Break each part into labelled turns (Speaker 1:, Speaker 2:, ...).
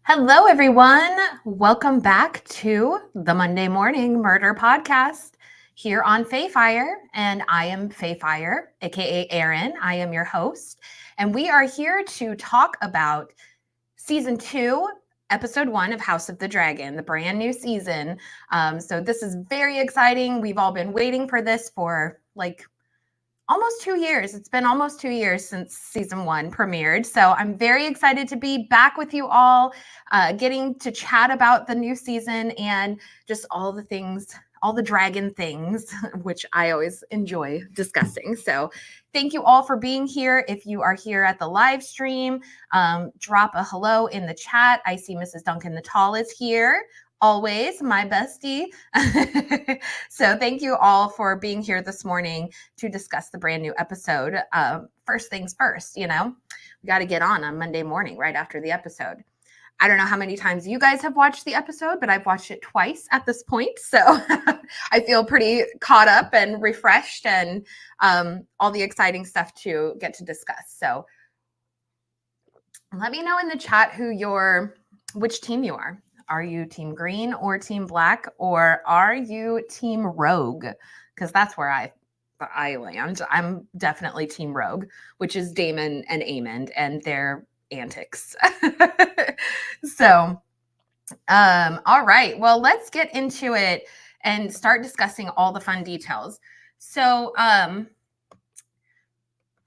Speaker 1: Hello, everyone. Welcome back to the Monday Morning Murder Podcast here on Fayfire. And I am Fayfire, aka Erin. I am your host. And we are here to talk about season 2, episode 1 of House of the Dragon, the brand new season. So this is very exciting. We've all been waiting for this for almost 2 years. It's been almost 2 years since season 1 premiered. So I'm very excited to be back with you all, getting to chat about the new season and just all the things, all the dragon things, which I always enjoy discussing. So thank you all for being here. If you are here at the live stream, drop a hello in the chat. I see Mrs. Duncan Natal is here. Always my bestie. So thank you all for being here this morning to discuss the brand new episode. First things first, we got to get on Monday morning right after the episode. I don't know how many times you guys have watched the episode, but I've watched it twice at this point. So I feel pretty caught up and refreshed and all the exciting stuff to get to discuss. So let me know in the chat which team you are. Are you team green or team black, or are you team rogue? Because that's where I land. I'm definitely team rogue, which is Daemon and Aemond and their antics. So, all right. Well, let's get into it and start discussing all the fun details. So,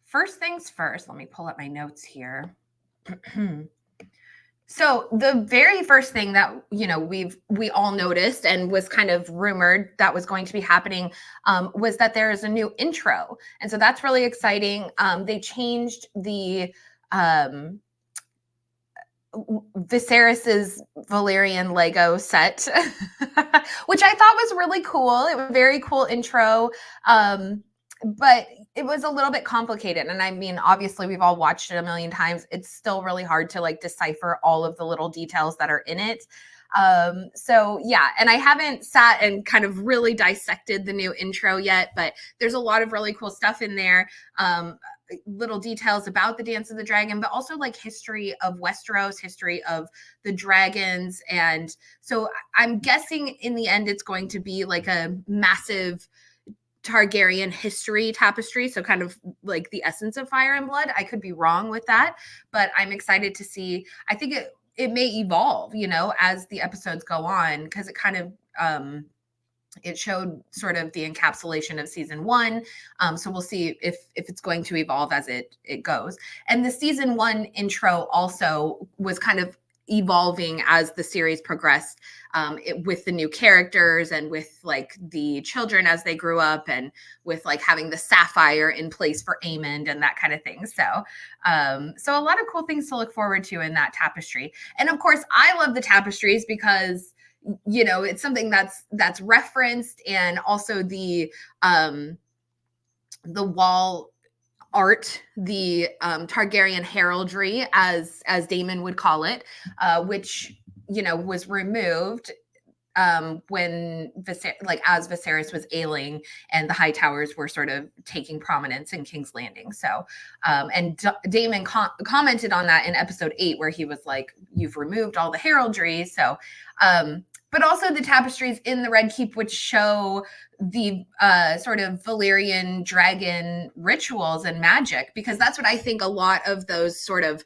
Speaker 1: first things first, let me pull up my notes here. So the very first thing that we all noticed and was kind of rumored that was going to be happening was that there is a new intro, and so that's really exciting. They changed the Viserys's Valyrian Lego set, which I thought was really cool. It was a very cool intro. But it was a little bit complicated. And I mean, obviously we've all watched it a million times. It's still really hard to decipher all of the little details that are in it. So yeah, and I haven't sat and kind of really dissected the new intro yet, but there's a lot of really cool stuff in there. Little details about the Dance of the Dragon, but also history of Westeros, history of the dragons. And so I'm guessing in the end, it's going to be a massive Targaryen history tapestry, so kind of the essence of Fire and Blood. I could be wrong with that, but I'm excited to see. I think it may evolve, as the episodes go on, because it kind of it showed sort of the encapsulation of season 1. So we'll see if it's going to evolve as it goes. And the season 1 intro also was kind of evolving as the series progressed, with the new characters and with the children as they grew up, and with having the sapphire in place for Aemond and that kind of thing. So so a lot of cool things to look forward to in that tapestry. And of course, I love the tapestries because it's something that's referenced, and also the wall art, the Targaryen heraldry, as Daemon would call it, which was removed when as Viserys was ailing and the High Towers were sort of taking prominence in King's Landing. So and Daemon commented on that in episode 8, where he was like, "You've removed all the heraldry." So but also the tapestries in the Red Keep, which show the sort of Valyrian dragon rituals and magic, because that's what I think a lot of those sort of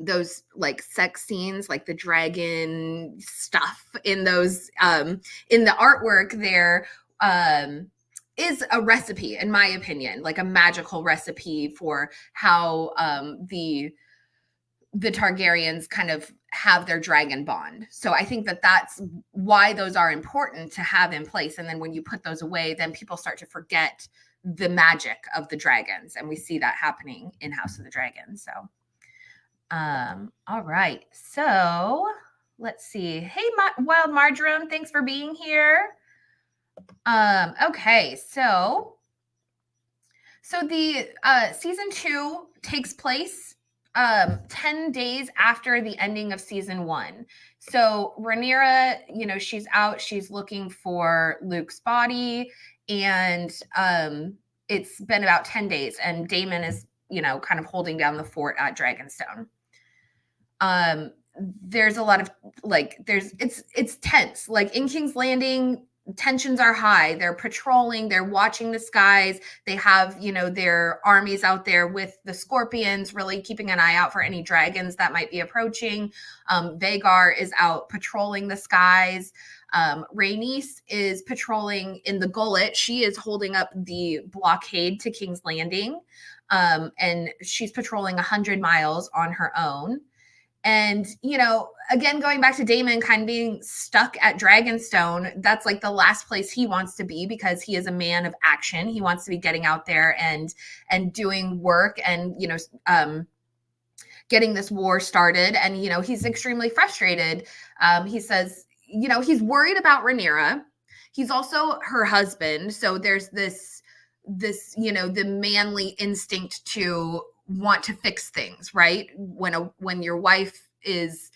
Speaker 1: those sex scenes, the dragon stuff in those in the artwork there is a recipe, in my opinion, a magical recipe for how the Targaryens kind of have their dragon bond. So I think that that's why those are important to have in place. And then when you put those away, then people start to forget the magic of the dragons. And we see that happening in House of the Dragon. So, all right. So let's see. Hey, Wild Marjoram, thanks for being here. Okay. So the season 2 takes place 10 days after the ending of season 1. So Rhaenyra, she's out, she's looking for Luke's body, and it's been about 10 days, and Daemon is, kind of holding down the fort at Dragonstone. there's a lot of like it's tense. Like in King's Landing, tensions are high. They're patrolling, they're watching the skies. They have, their armies out there with the scorpions, really keeping an eye out for any dragons that might be approaching. Vhagar is out patrolling the skies. Rhaenys is patrolling in the Gullet. She is holding up the blockade to King's Landing. And she's patrolling 100 miles on her own. And, again, going back to Daemon kind of being stuck at Dragonstone, that's like the last place he wants to be because he is a man of action. He wants to be getting out there and doing work and, getting this war started. And, he's extremely frustrated. He says, he's worried about Rhaenyra. He's also her husband. So there's this, the manly instinct to want to fix things, right? When your wife is,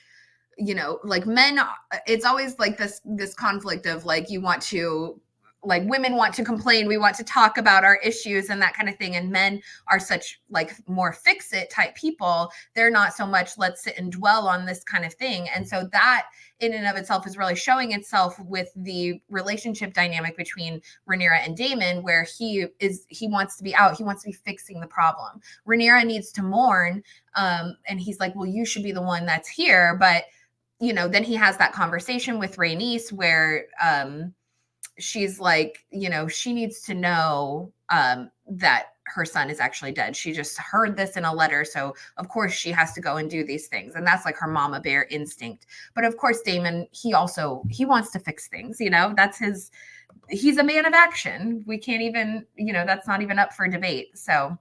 Speaker 1: like men, it's always like this conflict of like, you want to, like women want to complain, we want to talk about our issues and that kind of thing, and men are such like more fix it type people. They're not so much let's sit and dwell on this kind of thing. And so that in and of itself is really showing itself with the relationship dynamic between Rhaenyra and Daemon, where he wants to be out, he wants to be fixing the problem. Rhaenyra needs to mourn, and he's like, well, you should be the one that's here. But then he has that conversation with Rhaenys where she's like, she needs to know that her son is actually dead. She just heard this in a letter. So of course she has to go and do these things. And that's like her mama bear instinct. But of course, Daemon, he wants to fix things, he's a man of action. We can't even, that's not even up for debate. So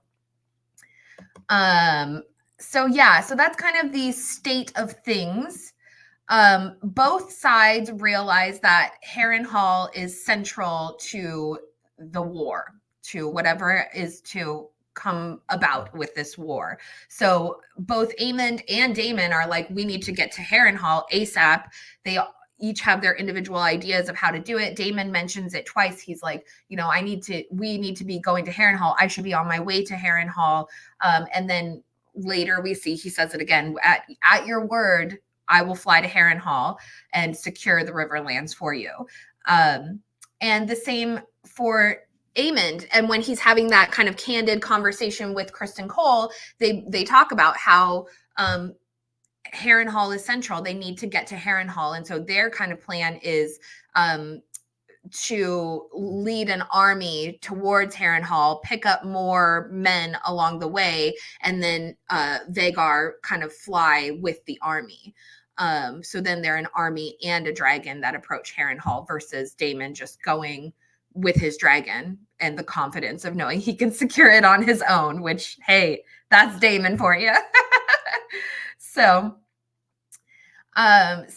Speaker 1: so that's kind of the state of things. Both sides realize that Harrenhal is central to the war, to whatever is to come about with this war. So both Aemond and Daemon are like, we need to get to Harrenhal ASAP. They each have their individual ideas of how to do it. Daemon mentions it twice. He's like, we need to be going to Harrenhal. I should be on my way to Harrenhal. And then later we see, he says it again, at your word, I will fly to Harrenhal and secure the Riverlands for you. And the same for Aemond. And when he's having that kind of candid conversation with Kristen Cole, they talk about how Harrenhal is central. They need to get to Harrenhal. And so their kind of plan is to lead an army towards Harrenhal, pick up more men along the way, and then Vhagar kind of fly with the army. So then they're an army and a dragon that approach Harrenhal versus Daemon just going with his dragon and the confidence of knowing he can secure it on his own, which, hey, that's Daemon for you. So that's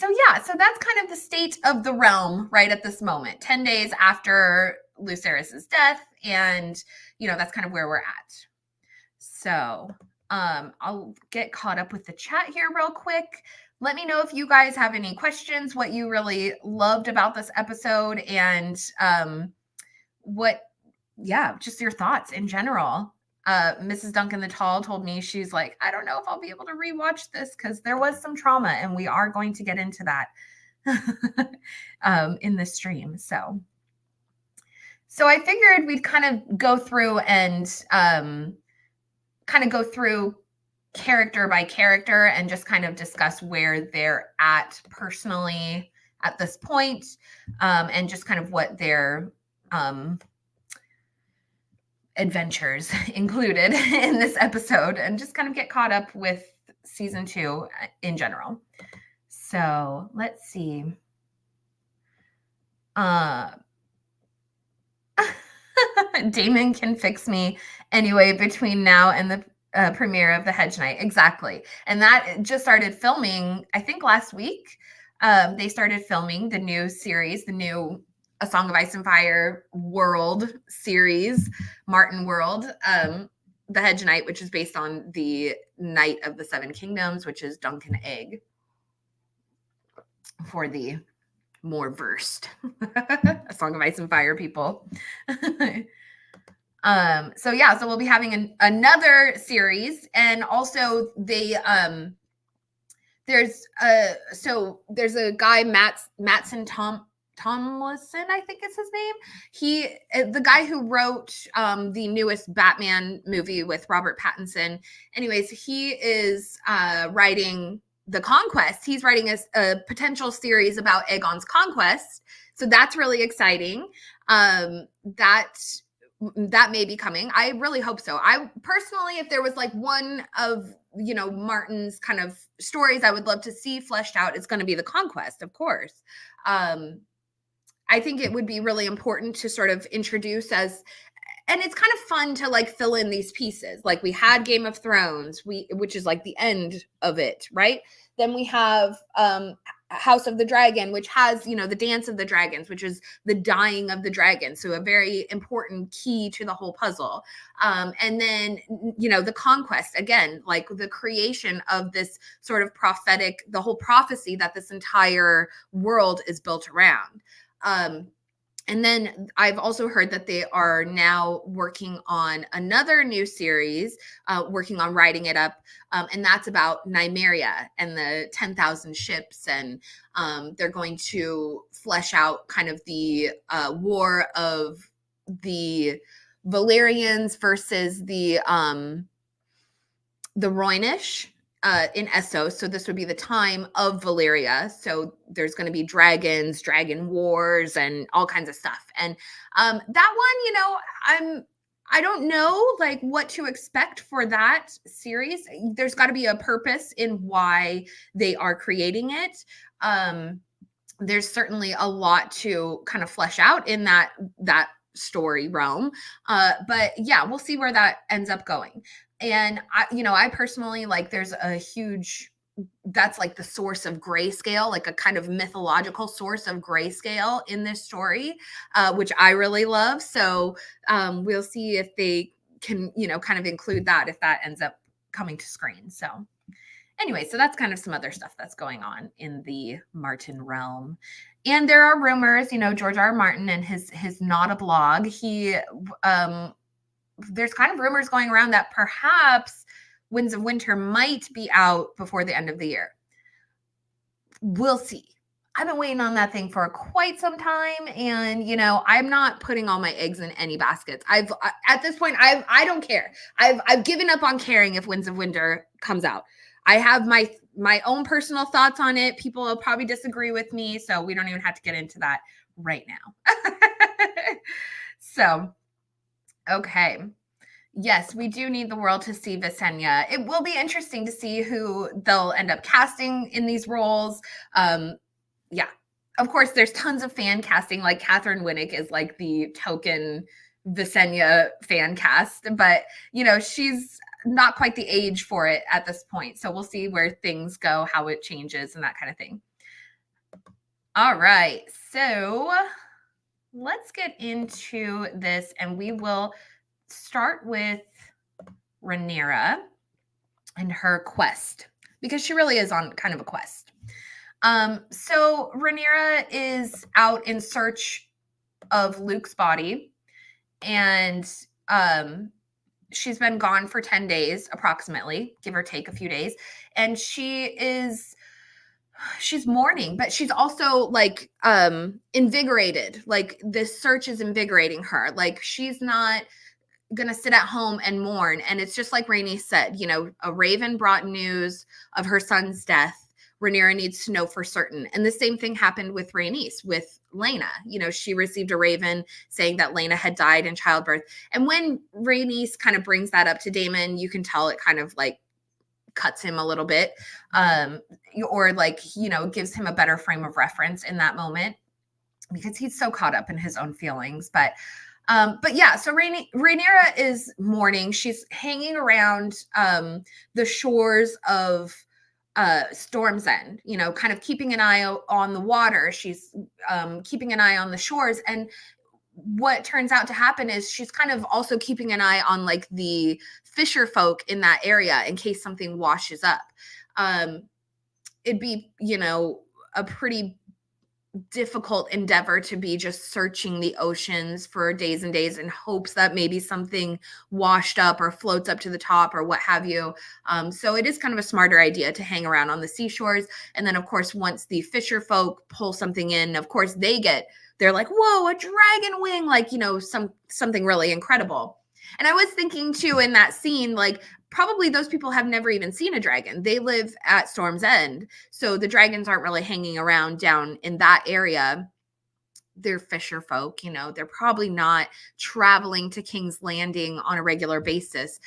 Speaker 1: kind of the state of the realm right at this moment, 10 days after Lucerys's death. And, that's kind of where we're at. So I'll get caught up with the chat here real quick. Let me know if you guys have any questions, what you really loved about this episode, and just your thoughts in general. Mrs. Duncan the Tall told me, she's like, I don't know if I'll be able to rewatch this because there was some trauma, and we are going to get into that in the stream. So I figured we'd kind of go through and character by character and just kind of discuss where they're at personally at this point, and just kind of what their adventures included in this episode, and just kind of get caught up with season 2 in general. So let's see. Daemon can fix me anyway between now and the premiere of The Hedge Knight. Exactly. And that just started filming, I think last week. They started filming the new series, the new A Song of Ice and Fire world series, Martin World, The Hedge Knight, which is based on the Knight of the Seven Kingdoms, which is Duncan Egg, for the more versed A Song of Ice and Fire people. So we'll be having another series, and also the there's a guy, Matson Tomlinson, I think is his name. The guy who wrote the newest Batman movie with Robert Pattinson. Anyways, he is writing The Conquest. He's writing a potential series about Aegon's conquest. So that's really exciting. That may be coming. I really hope so. I personally, if there was like one of, Martin's kind of stories I would love to see fleshed out, it's going to be The Conquest, of course. I think it would be really important to sort of introduce and it's kind of fun to like fill in these pieces. Like we had Game of Thrones, which is like the end of it, right? Then we have House of the Dragon, which has, the Dance of the Dragons, which is the dying of the dragon. So a very important key to the whole puzzle. And then, the conquest, again, like the creation of this sort of the whole prophecy that this entire world is built around. And then I've also heard that they are now working on another new series, working on writing it up. And that's about Nymeria and the 10,000 ships. And they're going to flesh out kind of the war of the Valyrians versus the Rhoynish in Essos. So this would be the time of Valyria. So there's going to be dragons, dragon wars, and all kinds of stuff. And that one, I don't know like what to expect for that series. There's got to be a purpose in why they are creating it. There's certainly a lot to kind of flesh out in that story realm. But yeah, we'll see where that ends up going. And I personally like there's a huge, that's like the source of grayscale, like a kind of mythological source of grayscale in this story, which I really love. So we'll see if they can, kind of include that if that ends up coming to screen. So anyway, so that's kind of some other stuff that's going on in the Martin realm. And there are rumors, George R. R. Martin and his Not a Blog, there's kind of rumors going around that perhaps Winds of Winter might be out before the end of the year. We'll see. I've been waiting on that thing for quite some time. And, I'm not putting all my eggs in any baskets. At this point, I don't care. I've given up on caring if Winds of Winter comes out. I have my own personal thoughts on it. People will probably disagree with me. So we don't even have to get into that right now. So, okay. Yes, we do need the world to see Visenya. It will be interesting to see who they'll end up casting in these roles. Yeah, of course, there's tons of fan casting. Like Catherine Winnick is like the token Visenya fan cast, but she's not quite the age for it at this point. So we'll see where things go, how it changes, and that kind of thing. All right, so let's get into this, and we will start with Rhaenyra and her quest, because she really is on kind of a quest. So Rhaenyra is out in search of Luke's body, and she's been gone for 10 days approximately, give or take a few days, and she's mourning, but she's also like invigorated. Like this search is invigorating her. Like she's not gonna sit at home and mourn. And it's just like Rhaenys said, a raven brought news of her son's death. Rhaenyra needs to know for certain. And the same thing happened with Rhaenys, with Laena. She received a raven saying that Laena had died in childbirth. And when Rhaenys kind of brings that up to Daemon, you can tell it kind of like cuts him a little bit, or like, gives him a better frame of reference in that moment because he's so caught up in his own feelings. But yeah, so Rhaenyra is mourning. She's hanging around the shores of Storm's End, kind of keeping an eye on the water. She's keeping an eye on the shores. And what turns out to happen is she's kind of also keeping an eye on like the fisher folk in that area in case something washes up. It'd be, a pretty difficult endeavor to be just searching the oceans for days and days in hopes that maybe something washed up or floats up to the top or what have you. So it is kind of a smarter idea to hang around on the seashores. And then, of course, once the fisher folk pull something in, of course, they're like, whoa, a dragon wing, like, something really incredible. And I was thinking too in that scene, like, probably those people have never even seen a dragon. They live at Storm's End. So the dragons aren't really hanging around down in that area. They're fisher folk, they're probably not traveling to King's Landing on a regular basis.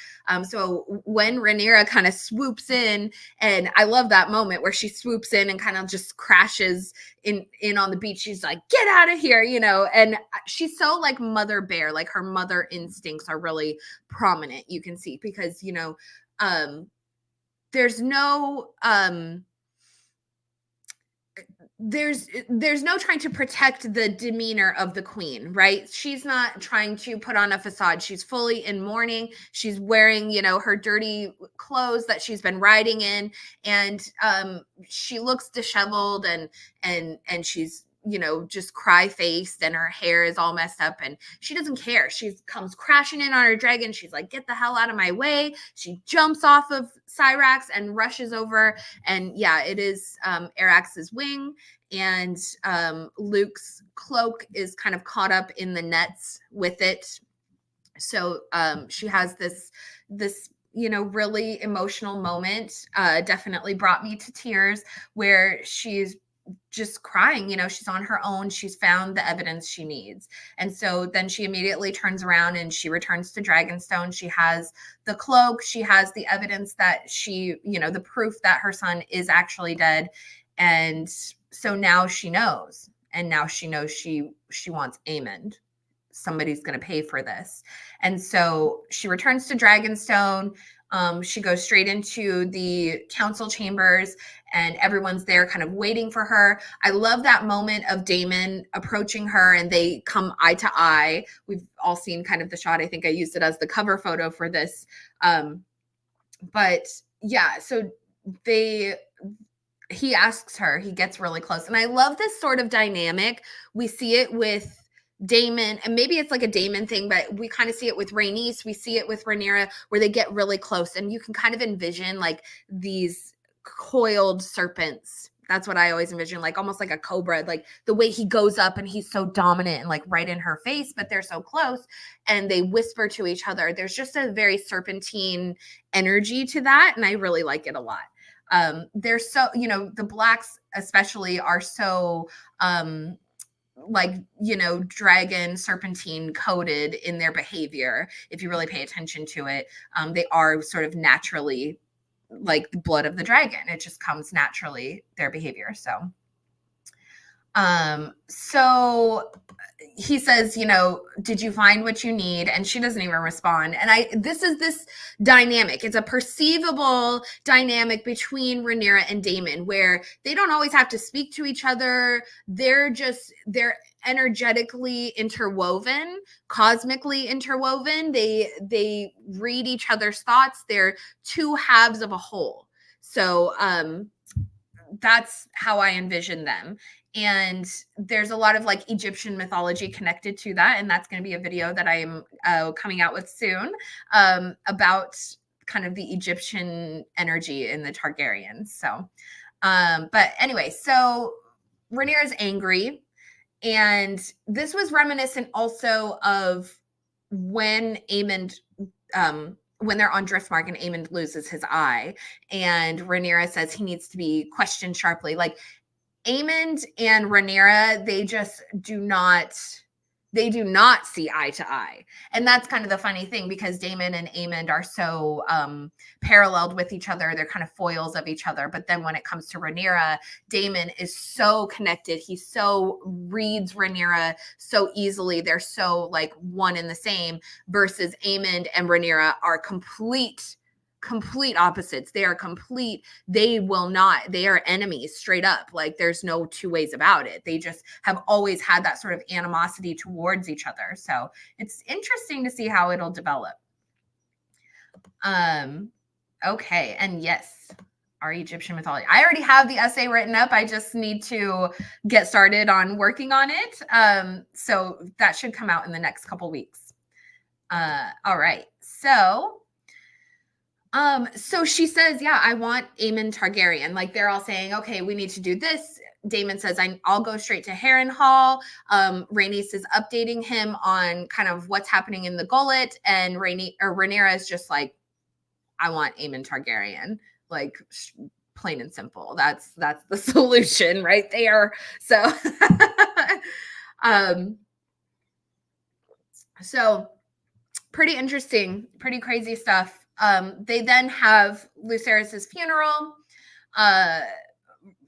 Speaker 1: So when Rhaenyra kind of swoops in, and I love that moment where she swoops in and kind of just crashes in on the beach. She's like, get out of here, and she's so like mother bear, like her mother instincts are really prominent. You can see because, there's no, there's no trying to protect the demeanor of the queen, right? She's not trying to put on a facade. She's fully in mourning. She's wearing, her dirty clothes that she's been riding in, and she looks disheveled and she's just cry faced, and her hair is all messed up, and she doesn't care. She comes crashing in on her dragon. She's like, get the hell out of my way. She jumps off of Cyrax and rushes over. And yeah, it is Arax's wing, and Luke's cloak is kind of caught up in the nets with it. So she has this really emotional moment. Definitely brought me to tears, where she's just crying. She's on her own. She's found the evidence she needs. And so then she immediately turns around and she returns to Dragonstone. She has the cloak. She has the evidence that the proof that her son is actually dead. And so now she knows. And now she knows she wants Aemond. Somebody's going to pay for this. And so she returns to Dragonstone. She goes straight into the council chambers, and everyone's there kind of waiting for her. I love that moment of Daemon approaching her, and they come eye to eye. We've all seen kind of the shot. I think I used it as the cover photo for this. But yeah, so he asks her, he gets really close. And I love this sort of dynamic. We see it with Daemon, and maybe it's like a Daemon thing, but we kind of see it with Rhaenys. We see it with Rhaenyra, where they get really close, and you can kind of envision like these coiled serpents. That's what I always envision, like almost like a cobra, like the way he goes up and he's so dominant and like right in her face, but they're so close and they whisper to each other. There's just a very serpentine energy to that, and I really like it a lot. They're so, the blacks especially are so dragon serpentine coded in their behavior. If you really pay attention to it, they are sort of naturally like the blood of the dragon. It just comes naturally, their behavior. So he says, did you find what you need? And she doesn't even respond. And this is this dynamic. It's a perceivable dynamic between Rhaenyra and Daemon, where they don't always have to speak to each other. They're energetically interwoven, cosmically interwoven. They read each other's thoughts. They're two halves of a whole. So that's how I envision them. And there's a lot of like Egyptian mythology connected to that. And that's going to be a video that I am coming out with soon about kind of the Egyptian energy in the Targaryens. So, but anyway, so Rhaenyra is angry. And this was reminiscent also of when Aemond, when they're on Driftmark and Aemond loses his eye, and Rhaenyra says he needs to be questioned sharply. Like Aemond and Rhaenyra, they just do not see eye to eye. And that's kind of the funny thing, because Daemon and Aemond are so paralleled with each other. They're kind of foils of each other. But then when it comes to Rhaenyra, Daemon is so connected. He so reads Rhaenyra so easily. They're so like one and the same, versus Aemond and Rhaenyra are complete opposites. They are they are enemies straight up. Like there's no two ways about it. They just have always had that sort of animosity towards each other. So it's interesting to see how it'll develop. Okay. And yes, our Egyptian mythology. I already have the essay written up. I just need to get started on working on it. So that should come out in the next couple weeks. All right. So she says, yeah, I want Aemon Targaryen. Like they're all saying, okay, we need to do this. Daemon says, I'll go straight to Harrenhal. Rhaenys is updating him on kind of what's happening in the Gullet, and Rhaenyra is just like, I want Aemon Targaryen, like plain and simple. That's the solution right there. So, so pretty interesting, pretty crazy stuff. They then have Lucerys's funeral.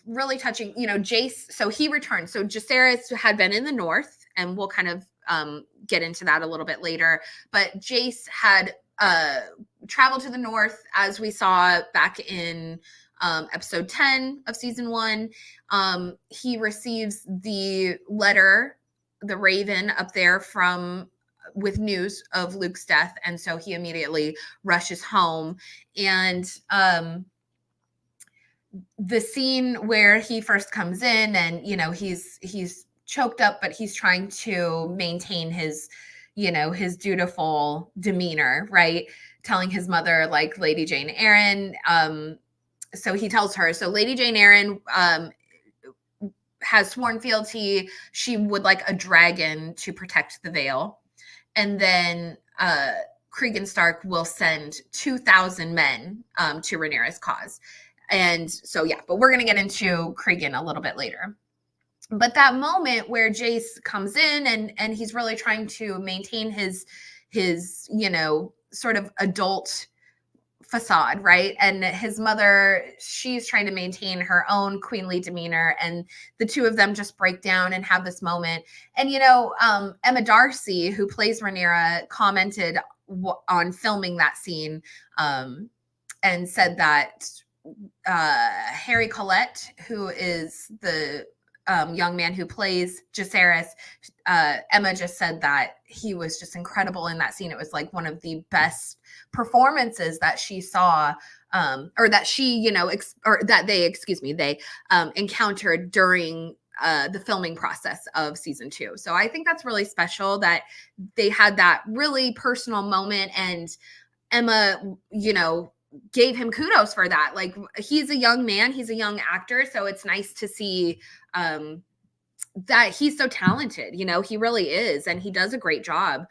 Speaker 1: Really touching, Jace. So he returned. So Jacaerys had been in the north, and we'll kind of get into that a little bit later. But Jace had traveled to the north, as we saw back in episode 10 of season 1. He receives the letter, the Raven up there with news of Luke's death. And so he immediately rushes home. And the scene where he first comes in and, he's choked up, but he's trying to maintain his, his dutiful demeanor, right? Telling his mother, like Lady Jane Eyre. So he tells her, so Lady Jane Eyre has sworn fealty. She would like a dragon to protect the Vale. And then Cregan Stark will send 2,000 men to Rhaenyra's cause. And so, yeah, but we're going to get into Cregan a little bit later. But that moment where Jace comes in and he's really trying to maintain his sort of adult facade, right? And his mother, she's trying to maintain her own queenly demeanor, and the two of them just break down and have this moment. And Emma Darcy, who plays Rhaenyra, commented on filming that scene and said that Harry Collette, who is the young man who plays Jacaerys, Emma just said that he was just incredible in that scene. It was like one of the best performances that she saw, or that she, they encountered during the filming process of season 2. So I think that's really special that they had that really personal moment, and Emma, gave him kudos for that. Like, he's a young man, he's a young actor, so it's nice to see that he's so talented. He really is, and he does a great job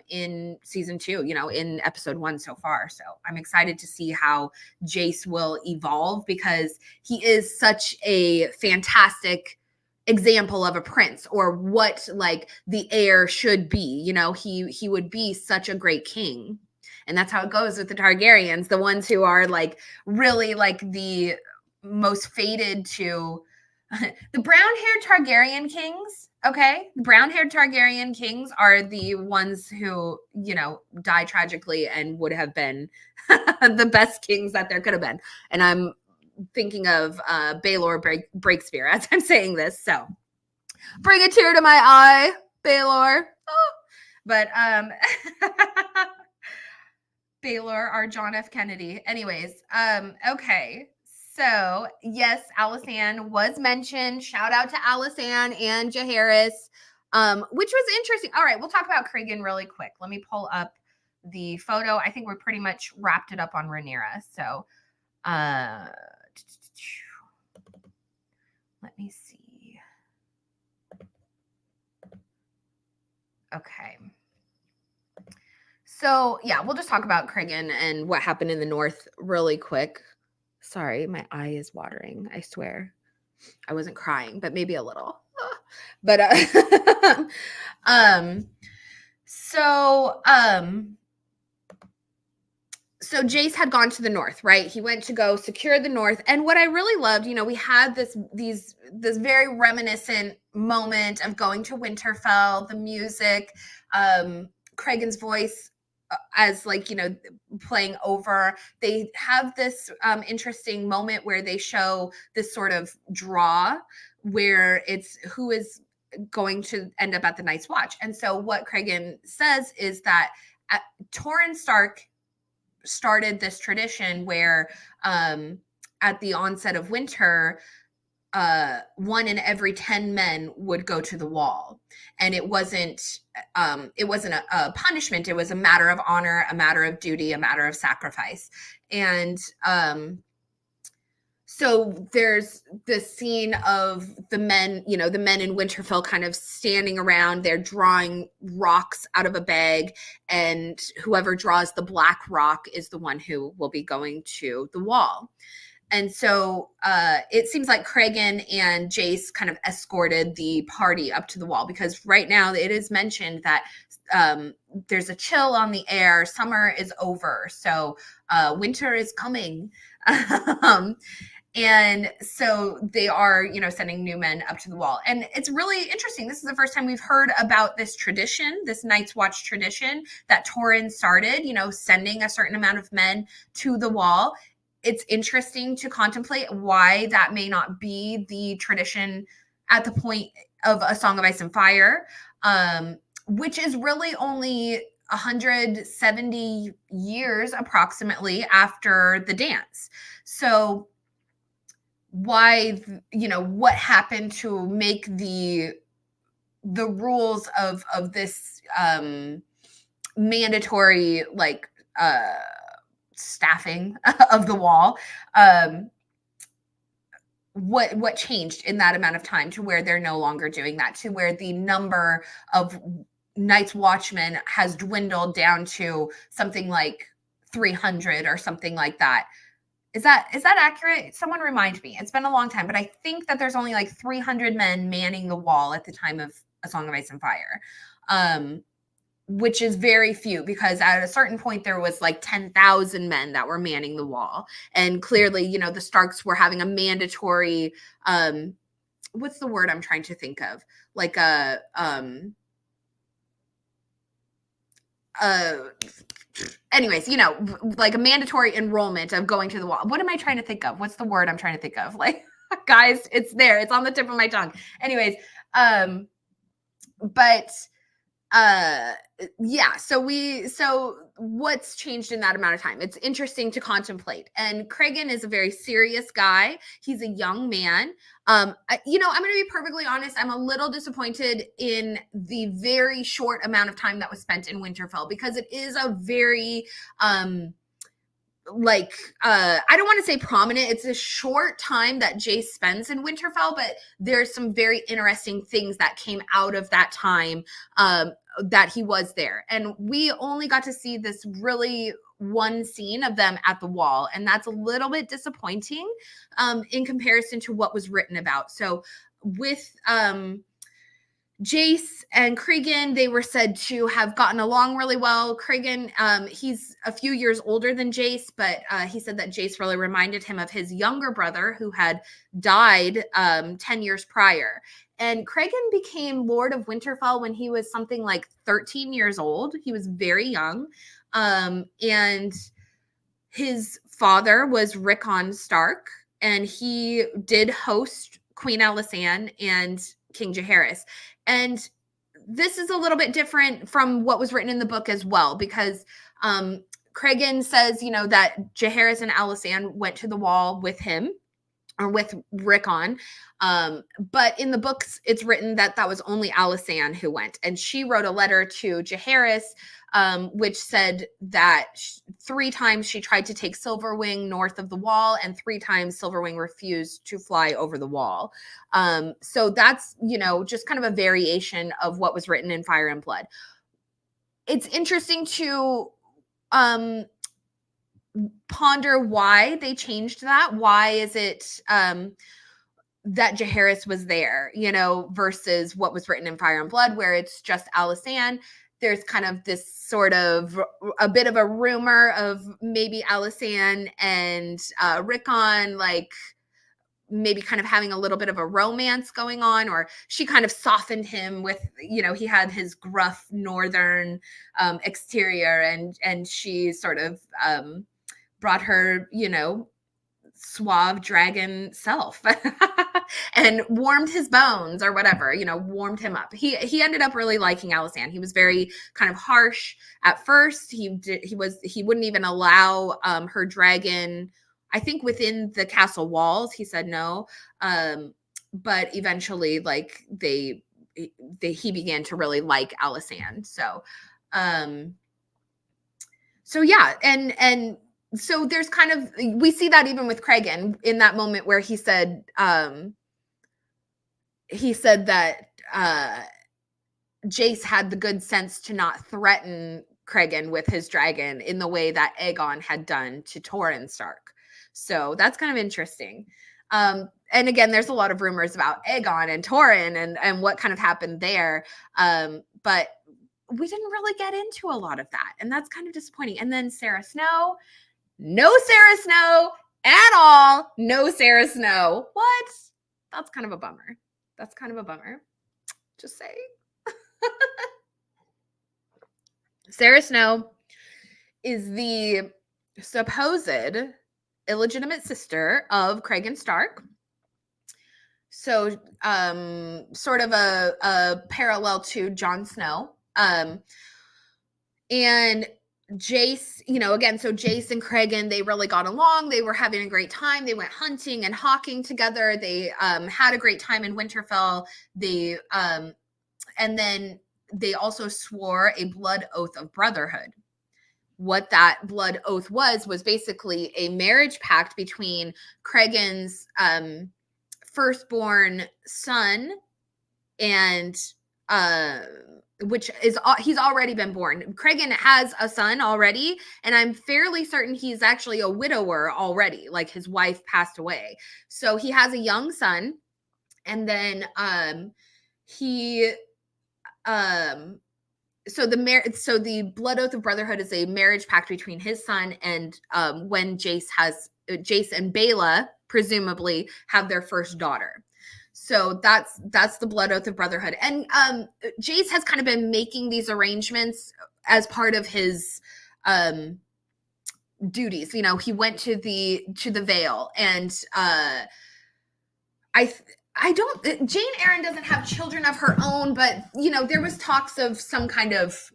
Speaker 1: in season 2, in episode 1 so far. So I'm excited to see how Jace will evolve, because he is such a fantastic example of a prince, or what like the heir should be. He would be such a great king. And that's how it goes with the Targaryens, the ones who are like really like the most fated to the brown-haired Targaryen kings. Okay. The brown-haired Targaryen kings are the ones who, die tragically and would have been the best kings that there could have been. And I'm thinking of Baelor Breakspear as I'm saying this. So bring a tear to my eye, Baelor. Oh. But Baelor, our John F. Kennedy. Anyways, okay. So, yes, Alysanne was mentioned. Shout out to Alysanne and Jaehaerys, which was interesting. All right, we'll talk about Cregan really quick. Let me pull up the photo. I think we're pretty much wrapped it up on Rhaenyra. So, let me see. Okay. So, yeah, we'll just talk about Cregan and what happened in the north really quick. Sorry, my eye is watering. I swear. I wasn't crying, but maybe a little. But so Jace had gone to the north, right? He went to go secure the north. And what I really loved, we had this very reminiscent moment of going to Winterfell, the music, Cregan's voice as like, playing over. They have this interesting moment where they show this sort of draw where it's who is going to end up at the Night's Watch. And so what Cregan says is that Torrhen Stark started this tradition where at the onset of winter, 1 in every 10 men would go to the wall, and it wasn't a punishment. It was a matter of honor, a matter of duty, a matter of sacrifice. And so there's the scene of the men, the men in Winterfell kind of standing around. They're drawing rocks out of a bag, and whoever draws the black rock is the one who will be going to the wall. And so it seems like Cregan and Jace kind of escorted the party up to the wall, because right now it is mentioned that there's a chill on the air. Summer is over. So winter is coming. And so they are, sending new men up to the wall. And it's really interesting. This is the first time we've heard about this tradition, this Night's Watch tradition that Torrhen started, sending a certain amount of men to the wall. It's interesting to contemplate why that may not be the tradition at the point of A Song of Ice and Fire, which is really only 170 years approximately after the dance. So why, what happened to make the rules of this mandatory, like, staffing of the wall, what changed in that amount of time to where they're no longer doing that, to where the number of Night's Watchmen has dwindled down to something like 300 or something like that. Is that accurate? Someone remind me. It's been a long time, but I think that there's only like 300 men manning the wall at the time of A Song of Ice and Fire, which is very few, because at a certain point there was like 10,000 men that were manning the wall. And clearly, the Starks were having a mandatory, what's the word I'm trying to think of? Like anyways, like a mandatory enrollment of going to the wall. What am I trying to think of? What's the word I'm trying to think of? Like, guys, it's there. It's on the tip of my tongue. Anyways, but yeah, so what's changed in that amount of time? It's interesting to contemplate. And Cregan is a very serious guy. He's a young man. I'm going to be perfectly honest. I'm a little disappointed in the very short amount of time that was spent in Winterfell, because it is a very, I don't want to say prominent. It's a short time that Jace spends in Winterfell, but there's some very interesting things that came out of that time, that he was there. And we only got to see this really one scene of them at the wall. And that's a little bit disappointing, in comparison to what was written about. So with, Jace and Cregan, they were said to have gotten along really well. Cregan, he's a few years older than Jace, but he said that Jace really reminded him of his younger brother who had died 10 years prior. And Cregan became Lord of Winterfell when he was something like 13 years old. He was very young. And his father was Rickon Stark, and he did host Queen Alysanne and King Jaehaerys. And this is a little bit different from what was written in the book as well, because Cregan says, that Jaehaerys and Alysanne went to the wall with him, or with Rickon. But in the books, it's written that was only Alysanne who went. And she wrote a letter to Jaehaerys, which said that 3 times she tried to take Silverwing north of the wall, and 3 times Silverwing refused to fly over the wall. So that's, just kind of a variation of what was written in Fire and Blood. It's interesting to ponder why they changed that. Why is it that Jaehaerys was there, versus what was written in Fire and Blood, where it's just Alysanne. There's kind of this sort of a bit of a rumor of maybe Alysanne and Rickon, like maybe kind of having a little bit of a romance going on, or she kind of softened him with, he had his gruff northern exterior, and she sort of brought her, suave dragon self and warmed his bones or whatever, warmed him up. He ended up really liking Alysanne. He was very kind of harsh at first. He wouldn't even allow her dragon. I think within the castle walls, he said no. But eventually, like he began to really like Alysanne. So yeah, and so there's kind of, we see that even with Cregan in that moment where he said that Jace had the good sense to not threaten Cregan with his dragon in the way that Aegon had done to Torrhen Stark. So that's kind of interesting. And again, there's a lot of rumors about Aegon and Torrhen and what kind of happened there. But we didn't really get into a lot of that. And that's kind of disappointing. And then Sarah Snow, no Sarah Snow at all. No Sarah Snow. What? That's kind of a bummer. That's kind of a bummer. Just saying. Sarah Snow is the supposed illegitimate sister of Cregan Stark. So sort of a parallel to Jon Snow. And Jace, again, so Jace and Cregan, they really got along. They were having a great time. They went hunting and hawking together. They had a great time in Winterfell. And then they also swore a blood oath of brotherhood. What that blood oath was basically a marriage pact between Cregan's firstborn son and which is, he's already been born. Cregan has a son already, and I'm fairly certain he's actually a widower already, like his wife passed away. So he has a young son, and then so the blood oath of brotherhood is a marriage pact between his son and when Jace and Baela presumably have their first daughter. So that's the blood oath of brotherhood. And Jace has kind of been making these arrangements as part of his duties. He went to the Vale, and Jane Eyre doesn't have children of her own, but there was talks of some kind of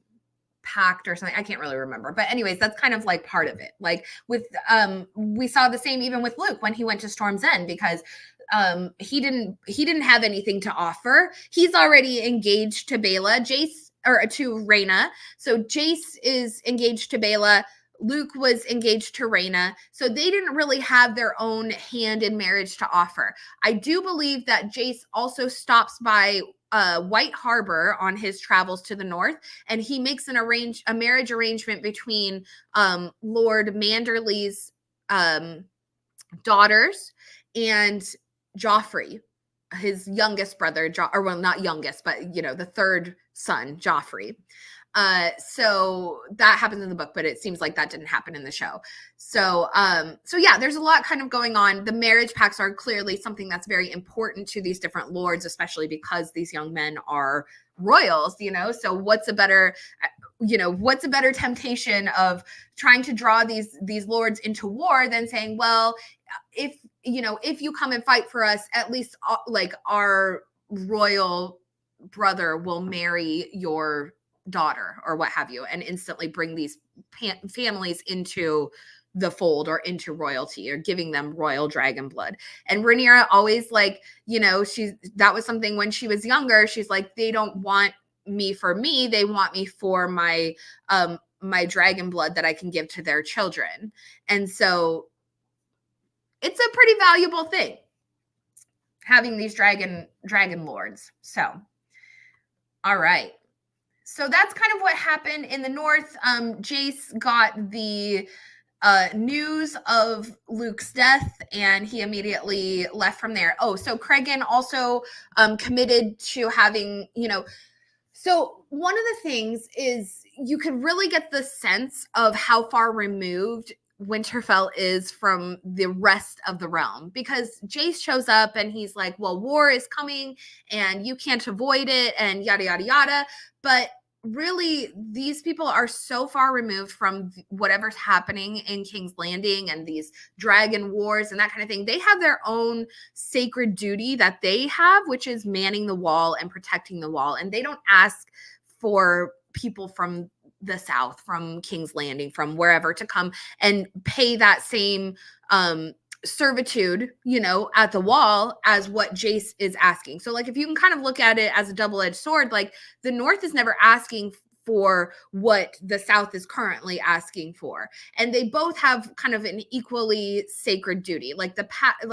Speaker 1: pact or something. I can't really remember, but anyways, that's kind of like part of it. Like with we saw the same even with Luke when he went to Storm's End, because he didn't have anything to offer. He's already engaged to Baela, to Rhaenyra. So Jace is engaged to Baela. Luke was engaged to Rhaenyra, so they didn't really have their own hand in marriage to offer. I do believe that Jace also stops by White Harbor on his travels to the north, and he makes a marriage arrangement between Lord Manderley's daughters and Joffrey, his youngest brother, or well, not youngest, but the third son, Joffrey. So that happens in the book, but it seems like that didn't happen in the show. So yeah, there's a lot kind of going on. The marriage pacts are clearly something that's very important to these different lords, especially because these young men are royals, so what's a better temptation of trying to draw these lords into war than saying, well, if you come and fight for us, at least like our royal brother will marry your daughter or what have you, and instantly bring these families into the fold or into royalty, or giving them royal dragon blood. And Rhaenyra always that was something when she was younger. She's like, they don't want me for me, they want me for my my dragon blood that I can give to their children. And so it's a pretty valuable thing, having these dragon lords. So all right. So that's kind of what happened in the north. Jace got the news of Luke's death, and he immediately left from there. Oh, so Cregan also committed to having, so one of the things is you could really get the sense of how far removed Winterfell is from the rest of the realm, because Jace shows up and he's like, well, war is coming and you can't avoid it and yada, yada, yada. But really, these people are so far removed from whatever's happening in King's Landing and these dragon wars and that kind of thing. They have their own sacred duty that they have, which is manning the wall and protecting the wall. And they don't ask for people from the South, from King's Landing, from wherever, to come and pay that same servitude, at the wall as what Jace is asking. So like, if you can kind of look at it as a double-edged sword, like the North is never asking for what the South is currently asking for, and they both have kind of an equally sacred duty. Like the Pact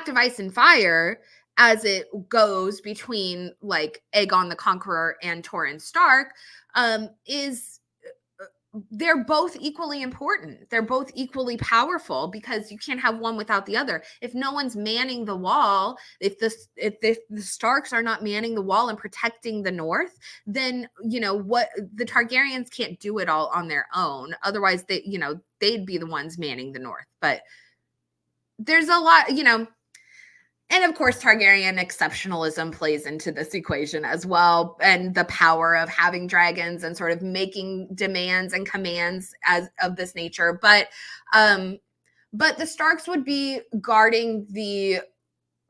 Speaker 1: of Ice and Fire, as it goes between like Aegon the Conqueror and Torrhen Stark, is they're both equally important. They're both equally powerful, because you can't have one without the other. If no one's manning the wall, if the Starks are not manning the wall and protecting the North, then what, the Targaryens can't do it all on their own. Otherwise, they'd be the ones manning the North. But there's a lot, and of course, Targaryen exceptionalism plays into this equation as well, and the power of having dragons and sort of making demands and commands of this nature. But the Starks would be guarding the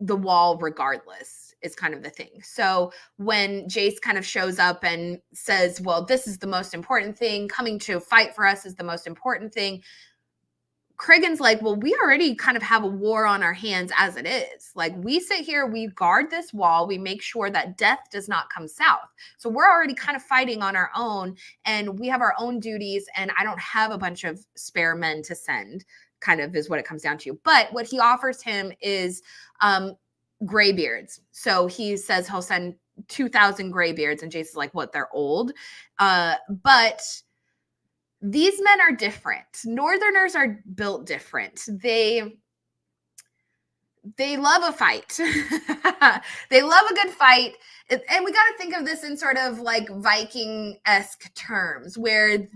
Speaker 1: wall regardless, is kind of the thing. So when Jace kind of shows up and says, well, this is the most important thing, coming to fight for us is the most important thing, Cregan's like, well, we already kind of have a war on our hands as it is. Like, we sit here, we guard this wall, we make sure that death does not come south. So we're already kind of fighting on our own, and we have our own duties, and I don't have a bunch of spare men to send, kind of is what it comes down to. But what he offers him is graybeards. So he says he'll send 2,000 graybeards, and Jason's like, what, they're old? But these men are different. Northerners are built different. They love a fight. They love a good fight. And we got to think of this in sort of like Viking-esque terms, where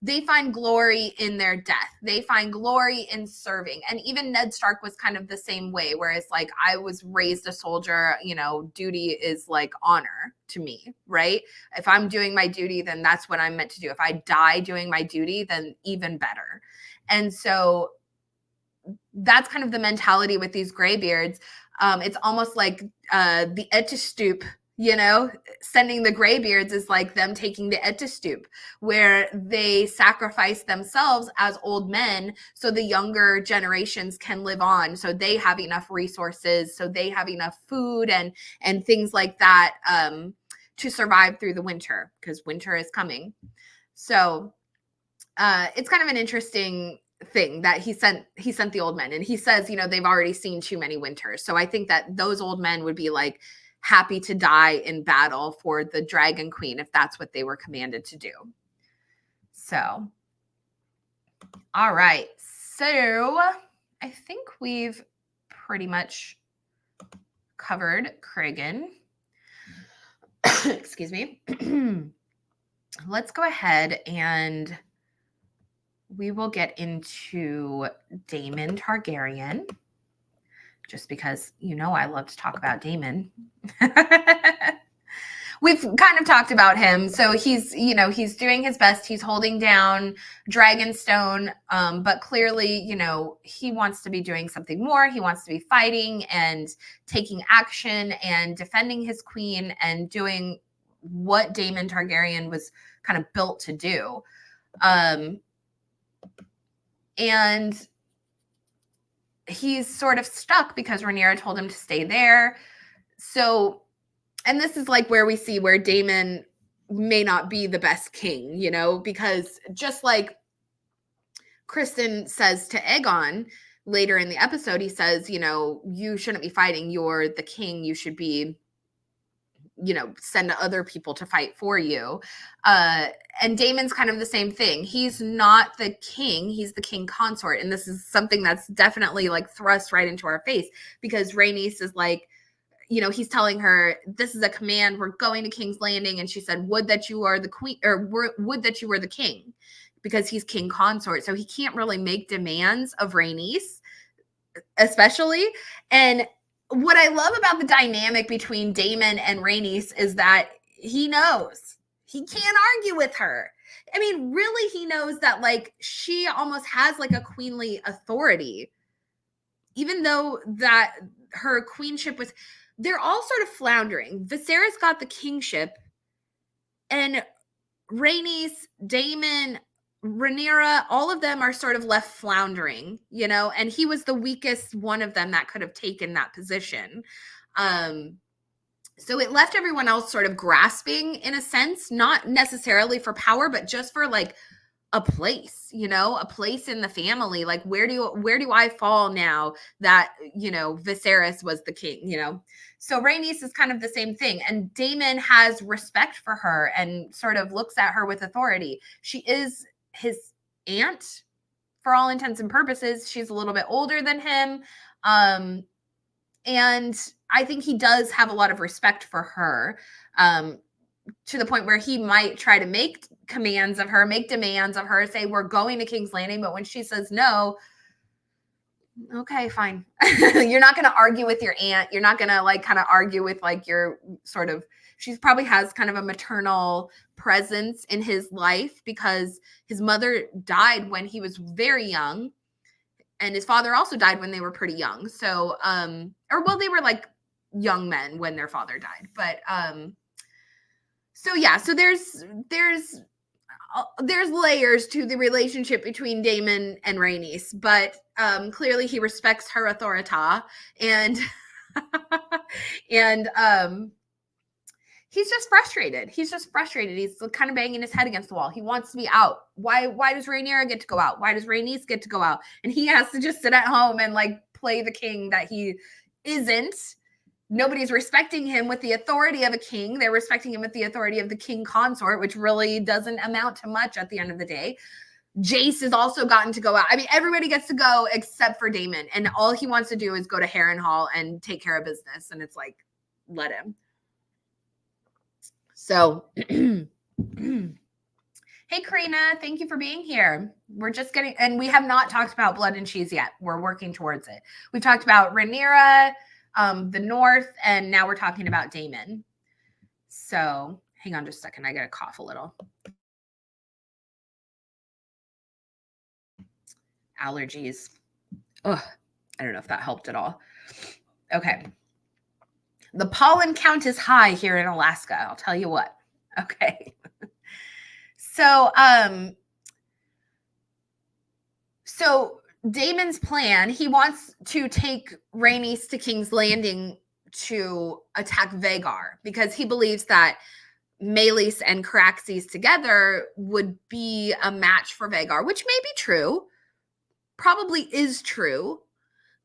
Speaker 1: they find glory in their death. They find glory in serving. And even Ned Stark was kind of the same way, where it's like, I was raised a soldier, duty is like honor to me, right? If I'm doing my duty, then that's what I'm meant to do. If I die doing my duty, then even better. And so that's kind of the mentality with these graybeards. It's almost like the Etterstoop, sending the graybeards is like them taking the Etterstoop, where they sacrifice themselves as old men so the younger generations can live on, so they have enough resources, so they have enough food and things like that to survive through the winter, because winter is coming. So it's kind of an interesting thing that he sent the old men, and he says, they've already seen too many winters. So I think that those old men would be like happy to die in battle for the Dragon Queen if that's what they were commanded to do. So, all right. So I think we've pretty much covered Cregan. Excuse me. Let's go ahead and we will get into Daemon Targaryen, just because, I love to talk about Daemon. We've kind of talked about him. So he's doing his best. He's holding down Dragonstone, but clearly, he wants to be doing something more. He wants to be fighting and taking action and defending his queen and doing what Daemon Targaryen was kind of built to do. And he's sort of stuck because Rhaenyra told him to stay there. So, and this is like where we see where Daemon may not be the best king, because just like Kristen says to Aegon later in the episode, he says, you shouldn't be fighting. You're the king. You should be, send other people to fight for you. And Daemon's kind of the same thing. He's not the king. He's the king consort. And this is something that's definitely like thrust right into our face, because Rhaenys is like, he's telling her, this is a command. We're going to King's Landing. And she said, would that you are the queen, or would that you were the king, because he's king consort. So he can't really make demands of Rhaenys, especially. And what I love about the dynamic between Daemon and Rhaenys is that he knows he can't argue with her. I mean, really, he knows that like she almost has like a queenly authority, even though that her queenship was, they're all sort of floundering. Viserys got the kingship, And Rhaenys, Daemon, Rhaenyra, all of them are sort of left floundering, and he was the weakest one of them that could have taken that position. So it left everyone else sort of grasping in a sense, not necessarily for power, but just for like a place, a place in the family. Like, where do I fall now that, Viserys was the king, So Rhaenys is kind of the same thing. And Daemon has respect for her and sort of looks at her with authority. She is his aunt for all intents and purposes. She's a little bit older than him. And I think he does have a lot of respect for her. To the point where he might try to make demands of her, say, we're going to King's Landing. But when she says no, okay, fine. You're not going to argue with your aunt. You're not going to like kind of argue with like your sort of, she probably has kind of a maternal presence in his life because his mother died when he was very young. And his father also died when they were pretty young. So, they were like young men when their father died. But, so yeah, so there's layers to the relationship between Daemon and Rhaenys, but clearly he respects her authority, and and he's just frustrated. He's kind of banging his head against the wall. He wants to be out. Why does Rhaenyra get to go out? Why does Rhaenys get to go out? And he has to just sit at home and like play the king that he isn't. Nobody's respecting him with the authority of a king. They're respecting him with the authority of the king consort, which really doesn't amount to much at the end of the day. Jace has also gotten to go out. I mean, everybody gets to go except for Daemon. And all he wants to do is go to Harrenhal and take care of business. And it's like, let him. So, hey, Karina, thank you for being here. We're just getting, and we have not talked about Blood and Cheese yet. We're working towards it. We've talked about Rhaenyra, the North, and now we're talking about Daemon. So hang on just a second. I got to cough a little. Allergies. Ugh, I don't know if that helped at all. Okay. The pollen count is high here in Alaska. I'll tell you what. Okay. So Daemon's plan, he wants to take Rhaenys to King's Landing to attack Vhagar because he believes that Meleys and Caraxes together would be a match for Vhagar, which may be true, probably is true,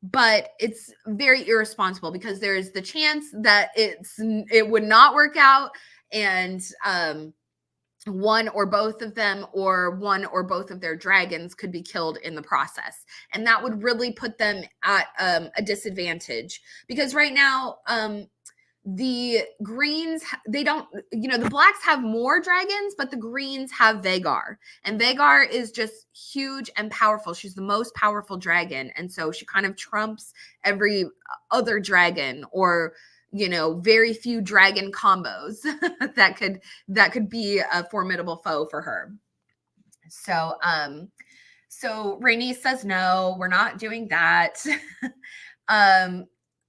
Speaker 1: but it's very irresponsible because there's the chance that it would not work out, and one or both of them or one or both of their dragons could be killed in the process. And that would really put them at a disadvantage because right now, the greens, they don't, the blacks have more dragons, but the greens have Vhagar. And Vhagar is just huge and powerful. She's the most powerful dragon. And so she kind of trumps every other dragon or very few dragon combos that could be a formidable foe for her. So Rhaenys says, no, we're not doing that.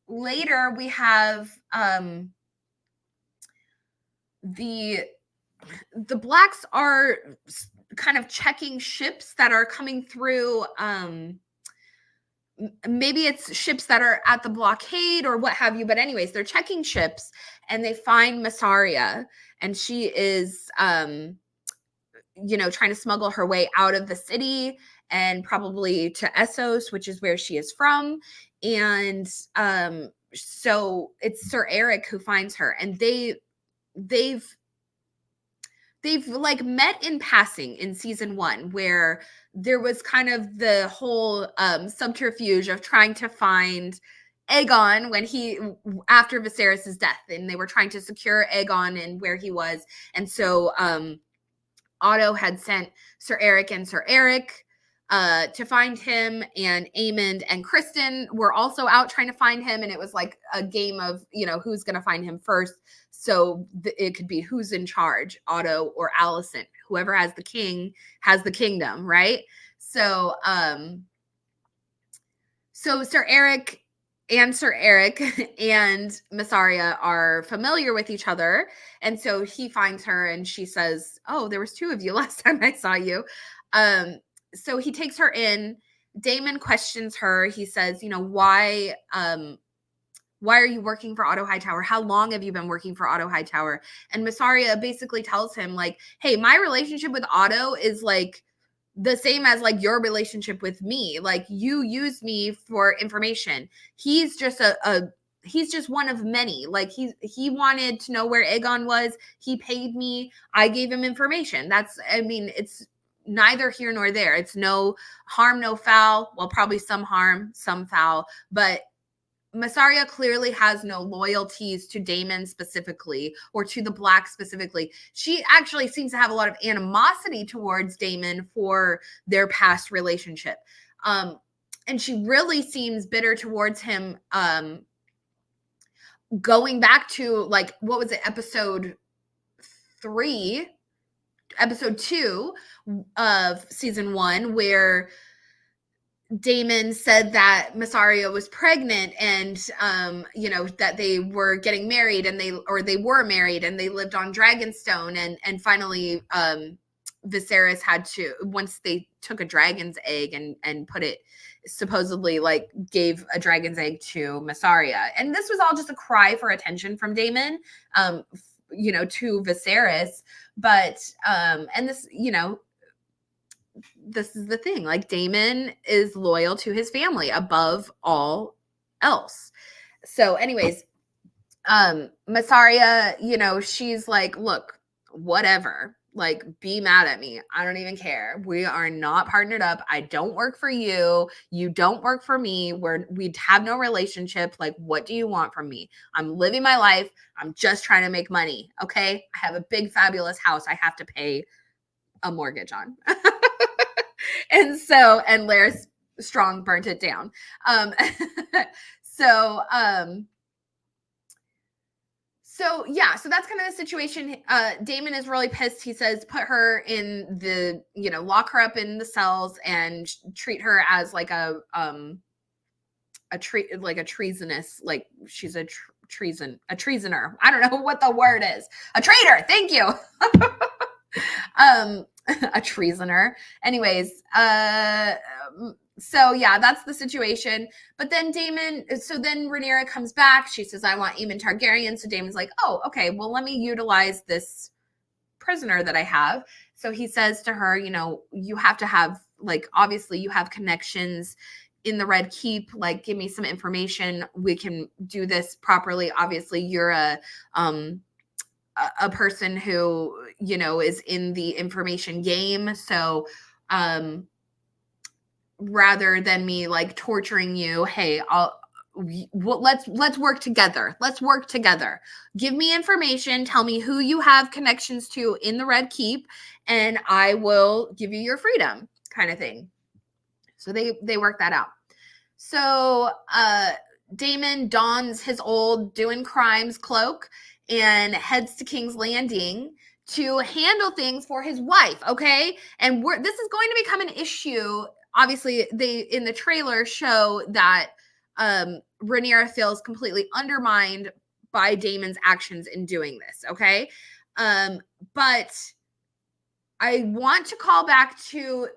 Speaker 1: Later we have the blacks are kind of checking ships that are coming through. Maybe it's ships that are at the blockade or what have you. But anyways, they're checking ships and they find Massaria, and she is, trying to smuggle her way out of the city and probably to Essos, which is where she is from. And so it's Sir Eric who finds her, and they've like met in passing in season 1, where there was kind of the whole subterfuge of trying to find Aegon after Viserys's death, and they were trying to secure Aegon and where he was. And so Otto had sent Sir Eric to find him, and Aemond and Kristen were also out trying to find him. And it was like a game of, who's going to find him first. So it could be who's in charge, Otto or Alicent. Whoever has the king has the kingdom, right? So, so Sir Eric and Sir Eric and Massaria are familiar with each other. And so he finds her and she says, oh, there was two of you last time I saw you. So he takes her in. Daemon questions her. He says, why are you working for Otto Hightower? How long have you been working for Otto Hightower? And Massaria basically tells him, like, hey, my relationship with Otto is like the same as like your relationship with me. Like, you use me for information. He's just he's just one of many. Like, he wanted to know where Aegon was. He paid me. I gave him information. It's neither here nor there. It's no harm, no foul. Well, probably some harm, some foul, but Massaria clearly has no loyalties to Daemon specifically or to the Black specifically. She actually seems to have a lot of animosity towards Daemon for their past relationship. And she really seems bitter towards him, going back to, like, what was it, episode 2 of season 1, where Daemon said that Massaria was pregnant and, that they were getting married and they were married and they lived on Dragonstone. And finally, Viserys had to, once they took a dragon's egg and put it, supposedly, like, gave a dragon's egg to Massaria. And this was all just a cry for attention from Daemon, to Viserys. But, and this, this is the thing, like, Daemon is loyal to his family above all else. So anyways, Massaria, she's like, look, whatever, like, be mad at me. I don't even care. We are not partnered up. I don't work for you. You don't work for me. We'd have no relationship. Like, what do you want from me? I'm living my life. I'm just trying to make money. Okay. I have a big, fabulous house I have to pay a mortgage on. And Larys Strong burnt it down. So that's kind of the situation. Daemon is really pissed. He says, put her in the, lock her up in the cells and treat her as like a treasonous, like, she's a treasoner. I don't know what the word is. A traitor. Thank you. A treasoner. Anyways, so yeah, that's the situation. But then Rhaenyra comes back. She says, I want Aemon Targaryen. So Daemon's like, oh, okay, well, let me utilize this prisoner that I have. So he says to her, you have to have, like, obviously you have connections in the Red Keep. Like, give me some information. We can do this properly. Obviously, you're a person who, is in the information game. So, rather than me, like, torturing you, hey, let's work together. Let's work together. Give me information. Tell me who you have connections to in the Red Keep, and I will give you your freedom, kind of thing. So they work that out. So, Daemon dons his old doing crimes cloak and heads to King's Landing to handle things for his wife, okay? And this is going to become an issue. Obviously, they, in the trailer, show that Rhaenyra feels completely undermined by Daemon's actions in doing this, okay? But I want to call back to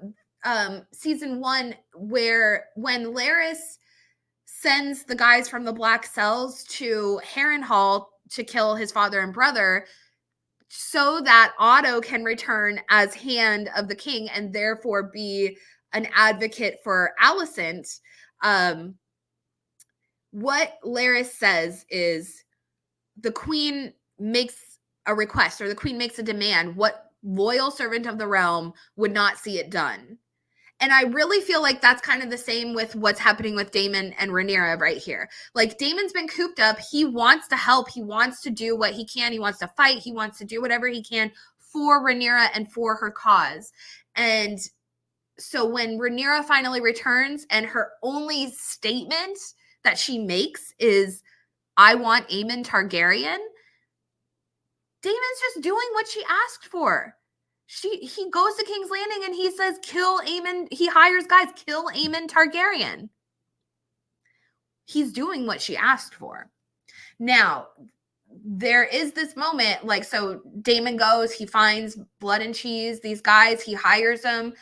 Speaker 1: season 1, when Larys sends the guys from the Black Cells to Harrenhal to kill his father and brother, so that Otto can return as Hand of the King and therefore be an advocate for Alicent. What Larys says is, the Queen makes a request, or the Queen makes a demand. What loyal servant of the realm would not see it done? And I really feel like that's kind of the same with what's happening with Daemon and Rhaenyra right here. Like, Daemon's been cooped up. He wants to help. He wants to do what he can. He wants to fight. He wants to do whatever he can for Rhaenyra and for her cause. And so when Rhaenyra finally returns and her only statement that she makes is, I want Aemon Targaryen, Daemon's just doing what she asked for. He goes to King's Landing and he says, kill Aemon. He hires guys, kill Aemon Targaryen. he's doing what she asked for. Now, there is this moment, like, so Daemon goes, he finds Blood and Cheese, these guys, he hires them.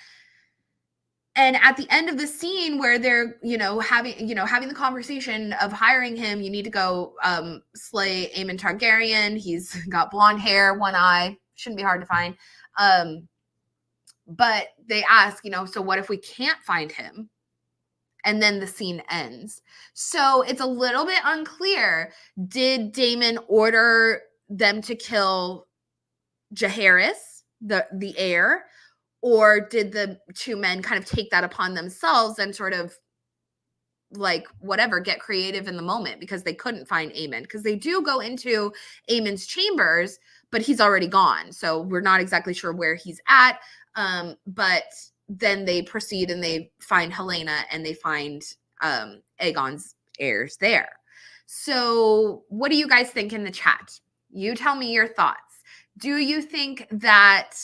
Speaker 1: And at the end of the scene where they're, having the conversation of hiring him, you need to go slay Aemon Targaryen. He's got blonde hair, one eye, shouldn't be hard to find. But they ask, so what if we can't find him? And then the scene ends. So it's a little bit unclear. Did Daemon order them to kill Jaehaerys, the heir? Or did the two men kind of take that upon themselves and sort of get creative in the moment because they couldn't find Aemon? Because they do go into Aemon's chambers, but he's already gone. So we're not exactly sure where he's at. But then they proceed and they find Helaena and they find Aegon's heirs there. So what do you guys think in the chat? You tell me your thoughts. Do you think that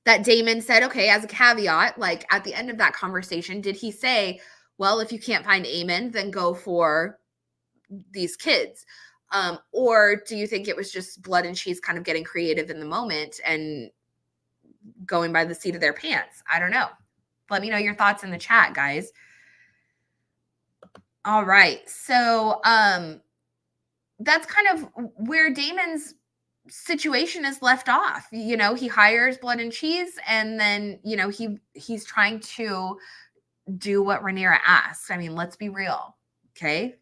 Speaker 1: that Daemon said, okay, as a caveat, at the end of that conversation, did he say, well, if you can't find Aemon, then go for these kids? Or do you think it was just Blood and Cheese kind of getting creative in the moment and going by the seat of their pants? I don't know. Let me know your thoughts in the chat, guys. All right. So that's kind of where Daemon's situation is left off. He hires Blood and Cheese, and then he's trying to do what Rhaenyra asks. I mean, let's be real, okay?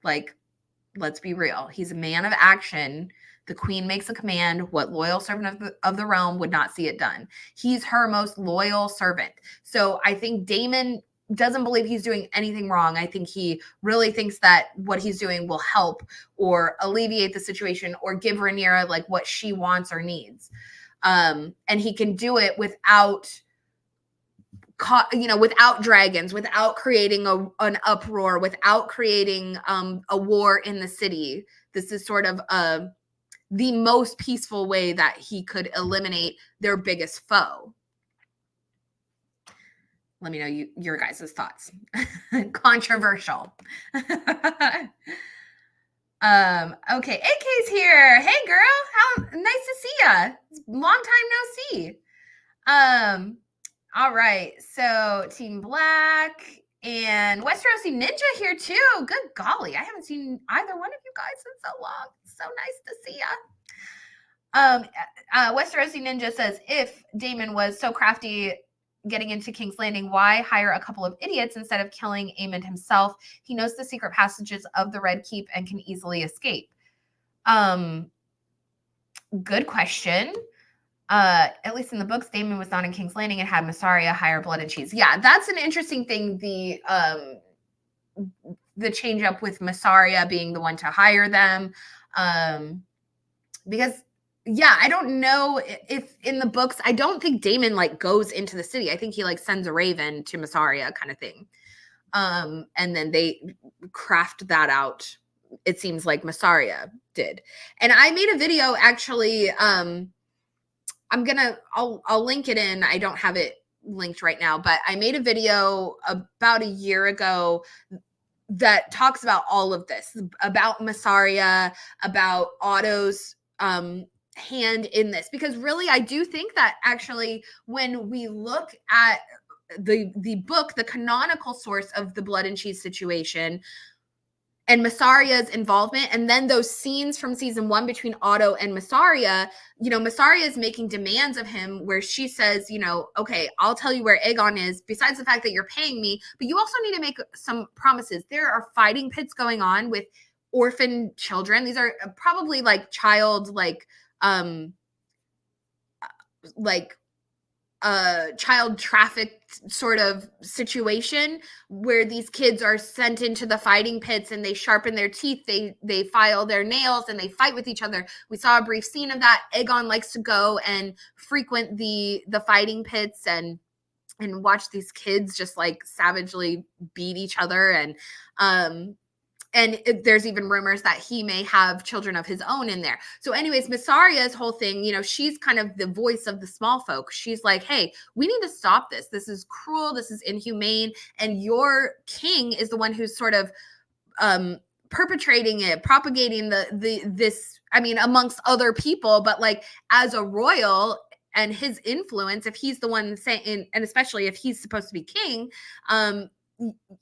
Speaker 1: Let's be real. He's a man of action. The queen makes a command. What loyal servant of the realm would not see it done? He's her most loyal servant. So I think Daemon doesn't believe he's doing anything wrong. I think he really thinks that what he's doing will help or alleviate the situation or give Rhaenyra what she wants or needs. And he can do it without dragons, without creating an uproar, without creating a war in the city. This is sort of the most peaceful way that he could eliminate their biggest foe. Let me know your guys' thoughts. Controversial. Okay, AK's here. Hey, girl. How nice to see ya. Long time no see. All right. So Team Black and Westerosi Ninja here too. Good golly. I haven't seen either one of you guys in so long. So nice to see ya. Westerosi Ninja says, if Daemon was so crafty getting into King's Landing, why hire a couple of idiots instead of killing Aemon himself? He knows the secret passages of the Red Keep and can easily escape. Good question. At least in the books, Daemon was not in King's Landing and had Mysaria hire Blood and Cheese. Yeah, that's an interesting thing. The change up with Mysaria being the one to hire them. Because yeah, I don't know if in the books, I don't think Daemon goes into the city. I think he sends a raven to Mysaria kind of thing. And then they craft that out. It seems like Mysaria did. And I made a video actually, I'll link it in. I don't have it linked right now, but I made a video about a year ago that talks about all of this, about Mysaria, about Otto's hand in this, because really I do think that actually when we look at the book, the canonical source of the Blood and Cheese situation and Mysaria's involvement, and then those scenes from season 1 between Otto and Mysaria, Mysaria is making demands of him where she says, okay, I'll tell you where Aegon is, besides the fact that you're paying me, but you also need to make some promises. There are fighting pits going on with orphan children. These are probably child trafficked sort of situation where these kids are sent into the fighting pits and they sharpen their teeth, they file their nails, and they fight with each other. We saw a brief scene of that. Aegon likes to go and frequent the fighting pits and watch these kids just savagely beat each other. And there's even rumors that he may have children of his own in there. So anyways, Mysaaria's whole thing, you know, she's kind of the voice of the small folk. She's like, hey, we need to stop this. This is cruel. This is inhumane. And your king is the one who's sort of perpetrating it, propagating this, I mean, amongst other people, but like as a royal and his influence, if he's the one saying, and especially if he's supposed to be king,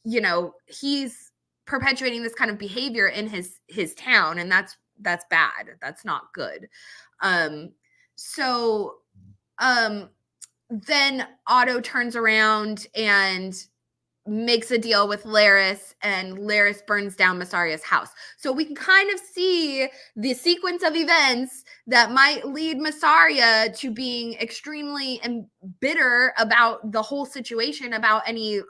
Speaker 1: you know, he's perpetuating this kind of behavior in his town, and that's bad. That's not good. So then Otto turns around and makes a deal with Larys, and Larys burns down Mysaaria's house. So we can kind of see the sequence of events that might lead Mysaria to being extremely bitter about the whole situation, about any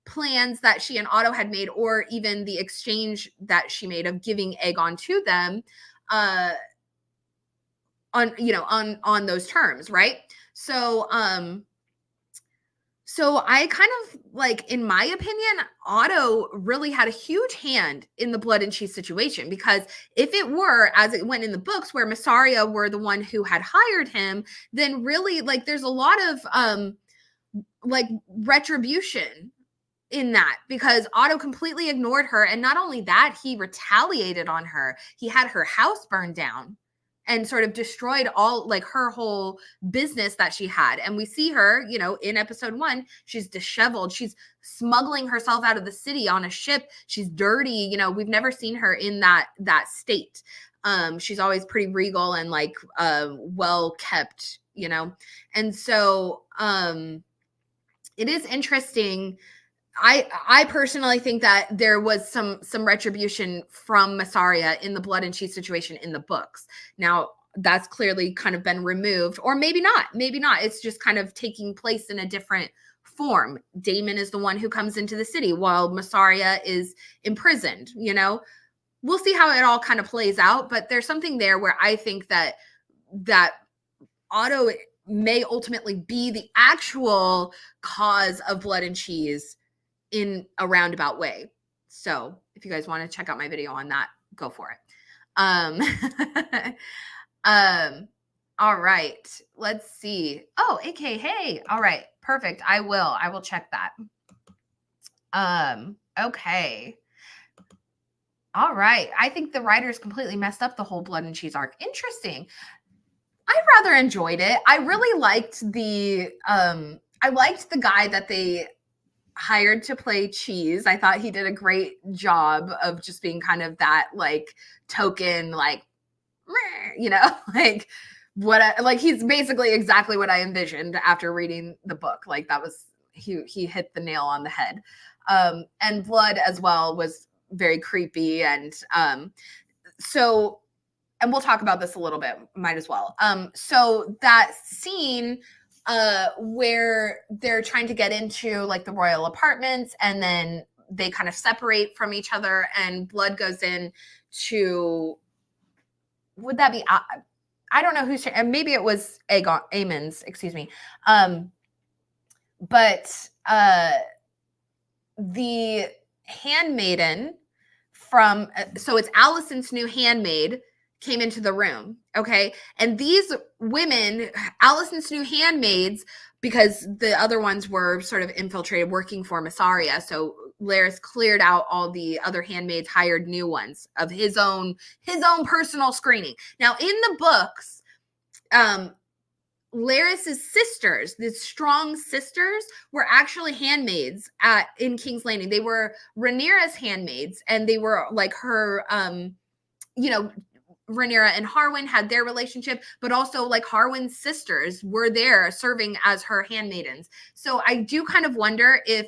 Speaker 1: plans that she and Otto had made, or even the exchange that she made of giving Aegon to them on those terms, right? So so I kind of like, in my opinion, Otto really had a huge hand in the blood and cheese situation, because if it were as it went in the books where Mysaria were the one who had hired him, then really like there's a lot of like retribution in that, because Otto completely ignored her. And not only that, he retaliated on her. He had her house burned down and sort of destroyed all like her whole business that she had. And we see her, you know, in episode 1, she's disheveled. She's smuggling herself out of the city on a ship. She's dirty. You know, we've never seen her in that state. She's always pretty regal and like well kept, you know. And so it is interesting. I personally think that there was some retribution from Mysaria in the blood and cheese situation in the books. Now, that's clearly kind of been removed, or maybe not. Maybe not. It's just kind of taking place in a different form. Daemon is the one who comes into the city while Mysaria is imprisoned, you know? We'll see how it all kind of plays out, but there's something there where I think that Otto may ultimately be the actual cause of blood and cheese in a roundabout way. So if you guys want to check out my video on that, go for it. All right, let's see. Oh, AK, hey. All right, perfect. I will check that. Okay. All right. I think the writers completely messed up the whole blood and cheese arc. Interesting. I rather enjoyed it. I really liked the guy that they hired to play Cheese. I thought he did a great job of just being kind of that like token, like, you know, like like he's basically exactly what I envisioned after reading the book. Like that was, he hit the nail on the head. And Blood as well was very creepy. And so, and we'll talk about this a little bit, might as well. So that scene where they're trying to get into like the royal apartments, and then they kind of separate from each other, and Blood goes in to, would that be, I don't know who's, and maybe it was Aemon's, excuse me. But the handmaiden from, so it's Alicent's new handmaid, came into the room. Okay. And these women, Alicent's new handmaids, because the other ones were sort of infiltrated working for Mysaria. So Larys cleared out all the other handmaids, hired new ones of his own personal screening. Now in the books, Larys's sisters, the strong sisters, were actually handmaids in King's Landing. They were Rhaenyra's handmaids, and they were like her, you know, Rhaenyra and Harwin had their relationship, but also like Harwin's sisters were there serving as her handmaidens. So I do kind of wonder if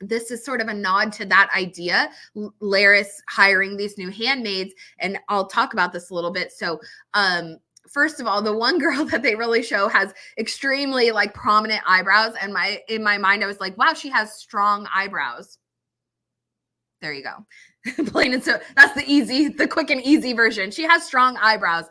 Speaker 1: this is sort of a nod to that idea, Larys hiring these new handmaids. And I'll talk about this a little bit. So first of all, the one girl that they really show has extremely like prominent eyebrows. And in my mind, I was like, wow, she has strong eyebrows. There you go. Plain and so that's the quick and easy version. She has strong eyebrows.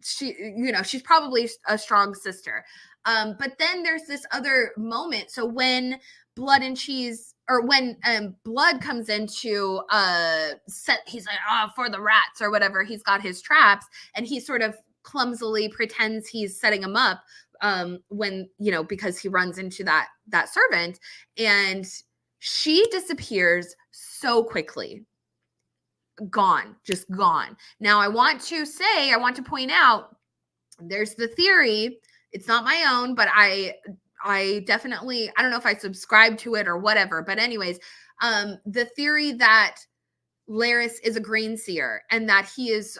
Speaker 1: She, you know, she's probably a strong sister. But then there's this other moment. So when Blood and Cheese, or when Blood comes into set, he's like, oh, for the rats or whatever, he's got his traps, and he sort of clumsily pretends he's setting them up when, because he runs into that servant, and she disappears so quickly. Gone, just gone. Now, I want to point out, there's the theory. It's not my own, but I definitely, I don't know if I subscribe to it or whatever, but anyways, the theory that Larys is a grain seer and that he is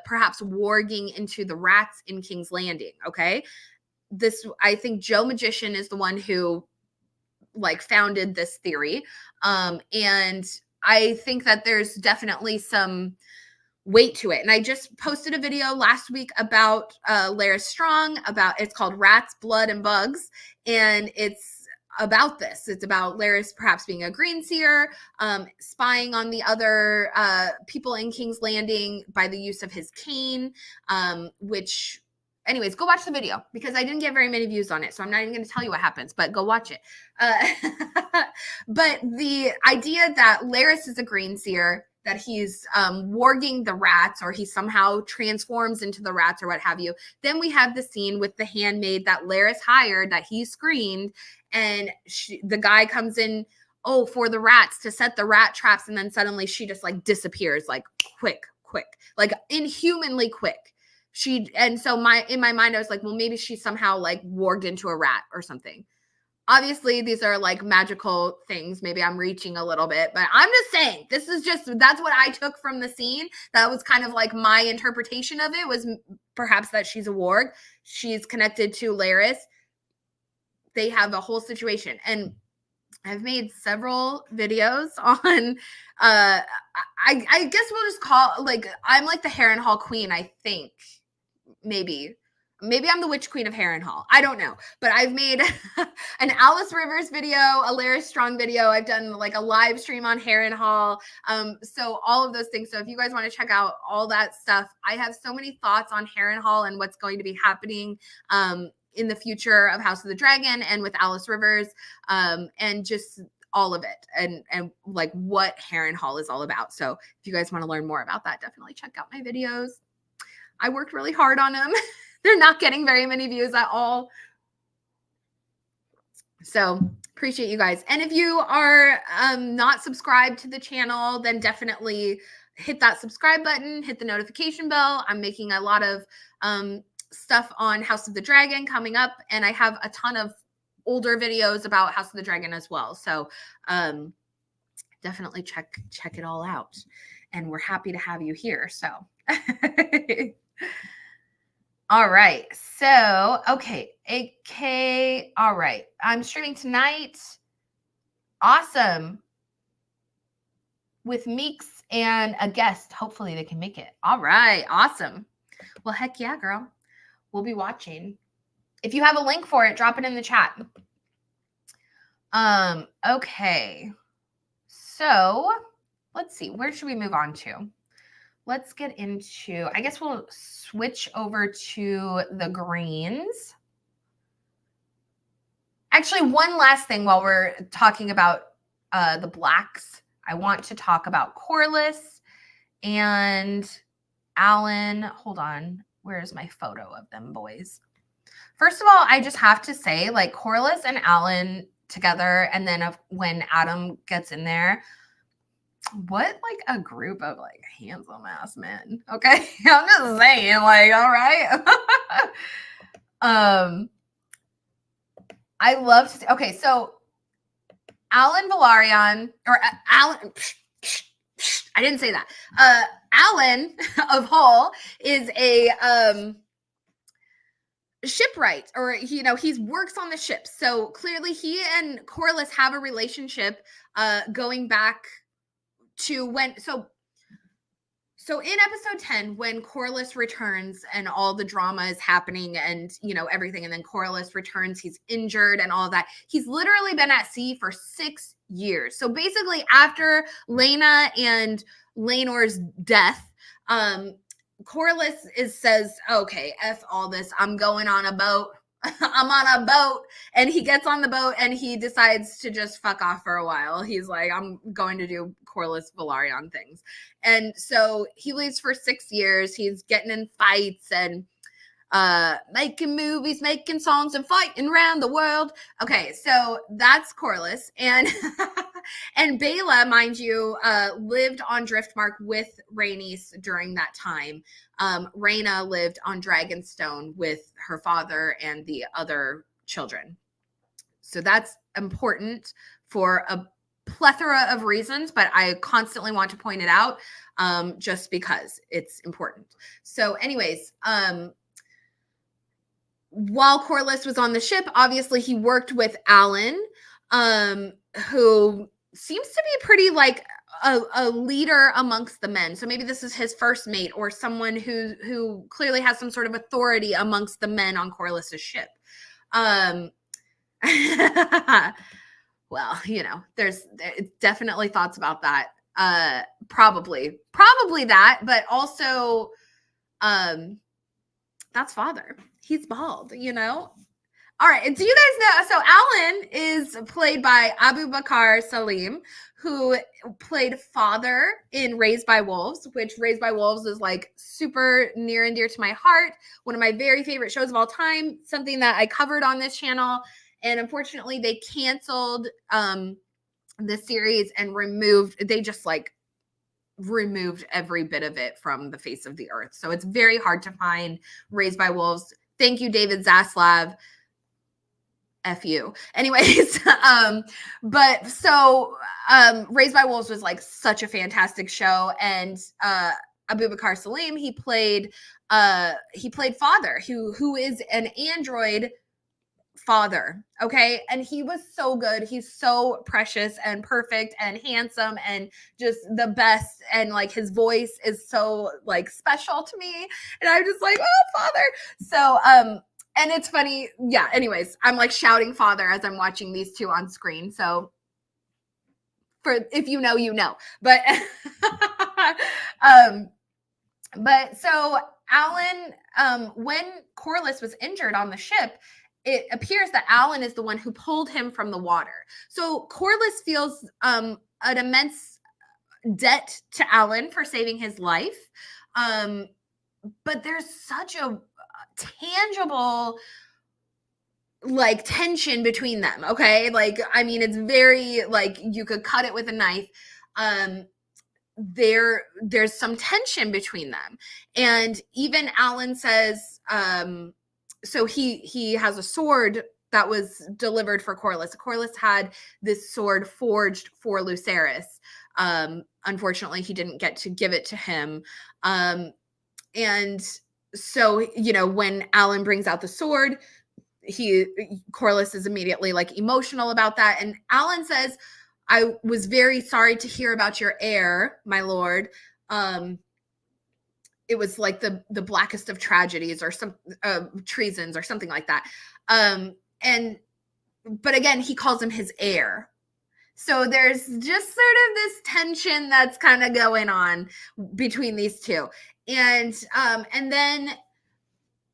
Speaker 1: perhaps warging into the rats in King's Landing. Okay. I think Joe Magician is the one who founded this theory. And I think that there's definitely some weight to it. And I just posted a video last week about Larys Strong, it's called Rats, Blood, and Bugs. And it's about this. It's about Larys perhaps being a green seer, spying on the other people in King's Landing by the use of his cane, which... Anyways, go watch the video because I didn't get very many views on it. So I'm not even going to tell you what happens, but go watch it. But the idea that Larys is a green seer, that he's warging the rats, or he somehow transforms into the rats or what have you. Then we have the scene with the handmaid that Larys hired, that he screened, and the guy comes in, for the rats, to set the rat traps. And then suddenly she just disappears, quick, inhumanly quick. And so in my mind, I was like, well, maybe she somehow warged into a rat or something. Obviously, these are magical things. Maybe I'm reaching a little bit, but I'm just saying, that's what I took from the scene. That was kind of my interpretation of it, was perhaps that she's a warg. She's connected to Larys. They have a whole situation. And I've made several videos on, I guess we'll just call, I'm the Harrenhal queen, I think. Maybe I'm the witch queen of Harrenhal. I don't know, but I've made an Alice Rivers video, a Larys Strong video. I've done a live stream on Harrenhal. So all of those things. So if you guys want to check out all that stuff, I have so many thoughts on Harrenhal and what's going to be happening in the future of House of the Dragon and with Alice Rivers, and just all of it, and what Harrenhal is all about. So if you guys want to learn more about that, definitely check out my videos. I worked really hard on them. They're not getting very many views at all. So appreciate you guys. And if you are not subscribed to the channel, then definitely hit that subscribe button, hit the notification bell. I'm making a lot of stuff on House of the Dragon coming up, and I have a ton of older videos about House of the Dragon as well. So definitely check it all out. And we're happy to have you here. So all right. So, okay. AK. All right. I'm streaming tonight. Awesome. With Meeks and a guest. Hopefully they can make it. All right. Awesome. Well, heck yeah, girl. We'll be watching. If you have a link for it, drop it in the chat. Okay. So let's see. Where should we move on to? Let's get into, I guess we'll switch over to the greens. Actually, one last thing while we're talking about the blacks. I want to talk about Corlys and Alan. Hold on. Where's my photo of them boys? First of all, I just have to say, Corlys and Alan together, and then when Adam gets in there, what a group of handsome ass men. Okay. I'm just saying, all right. I love to see, okay, so Alan Velaryon, or Alan, I didn't say that. Alan of Hull is a shipwright, or he works on the ships. So clearly he and Corlys have a relationship going back to when, so in episode 10, when Corlys returns and all the drama is happening and, everything, and then Corlys returns, he's injured and all of that. He's literally been at sea for 6 years. So basically after Laena and Laenor's death, Corlys says, okay, F all this. I'm going on a boat. I'm on a boat. And he gets on the boat and he decides to just fuck off for a while. He's like, I'm going to do Corlys Velaryon things. And so he leaves for 6 years. He's getting in fights and making movies, making songs, and fighting around the world. Okay, so that's Corlys. And and Bela, mind you, lived on Driftmark with Rhaenys during that time. Rhaena lived on Dragonstone with her father and the other children. So that's important for a plethora of reasons, but I constantly want to point it out just because it's important. So anyways, while Corlys was on the ship, obviously he worked with Alan, who seems to be pretty like a leader amongst the men. So maybe this is his first mate or someone who clearly has some sort of authority amongst the men on Corlys's ship. Well, you know, there's definitely thoughts about that. Probably that, but also, that's father. He's bald, you know? All right. Do you guys know? So Alan is played by Abu Bakr Salim, who played father in Raised by Wolves, which Raised by Wolves is like super near and dear to my heart. One of my very favorite shows of all time, something that I covered on this channel. And unfortunately, they canceled the series and removed every bit of it from the face of the earth. So it's very hard to find Raised by Wolves. Thank you, David Zaslav. F you. Anyways, but so Raised by Wolves was like such a fantastic show. And Abu Bakr Salim, he played father, who is an android father. Okay. And he was so good. He's so precious and perfect and handsome and just the best. And like his voice is so like special to me. And I'm just like, oh, father. So, and it's funny. Yeah. Anyways, I'm like shouting father as I'm watching these two on screen. So for, if you know, you know, but, but so Alan, when Corlys was injured on the ship, it appears that Alan is the one who pulled him from the water. So Corlys feels an immense debt to Alan for saving his life. But there's such a tangible like tension between them. Okay. Like, I mean, it's very like you could cut it with a knife. There's some tension between them. And even Alan says, so he has a sword that was delivered for Corlys. Corlys had this sword forged for Lucerys. Unfortunately, he didn't get to give it to him. And so, you know, when Alan brings out the sword, Corlys is immediately like emotional about that. And Alan says, I was very sorry to hear about your heir, my lord. It was like the blackest of tragedies or some treasons or something like that. But again, he calls him his heir. So there's just sort of this tension that's kind of going on between these two. And then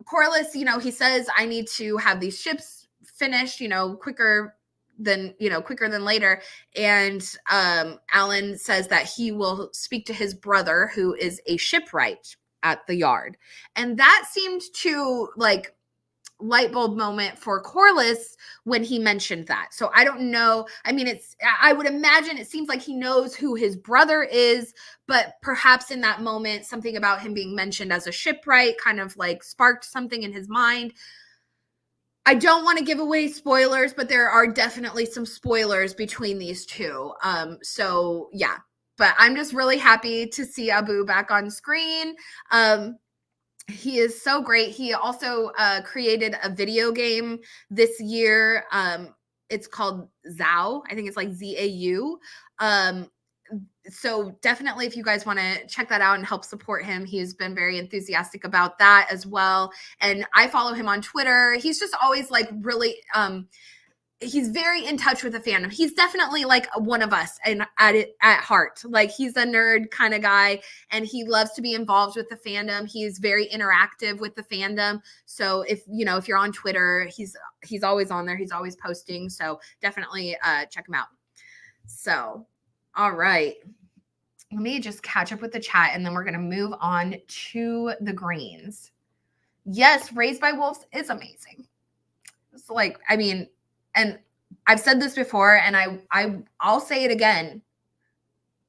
Speaker 1: Corlys, you know, he says, I need to have these ships finished, you know, quicker than later. And Alan says that he will speak to his brother, who is a shipwright at the yard. And that seemed to like light bulb moment for Corlys when he mentioned that. So I don't know. I mean, I would imagine it seems like he knows who his brother is, but perhaps in that moment, something about him being mentioned as a shipwright kind of like sparked something in his mind. I don't want to give away spoilers, but there are definitely some spoilers between these two. So yeah, but I'm just really happy to see Abu back on screen. He is so great. He also created a video game this year. It's called Zau. I think it's like Zau. So definitely, if you guys want to check that out and help support him, he's been very enthusiastic about that as well. And I follow him on Twitter. He's just always like really, he's very in touch with the fandom. He's definitely like one of us and at heart. Like he's a nerd kind of guy and he loves to be involved with the fandom. He's very interactive with the fandom. So if you're on Twitter, he's always on there. He's always posting. So definitely check him out. So, all right. Let me just catch up with the chat and then we're going to move on to the greens. Yes, Raised by Wolves is amazing. It's like, I mean, and I've said this before and I'll say it again.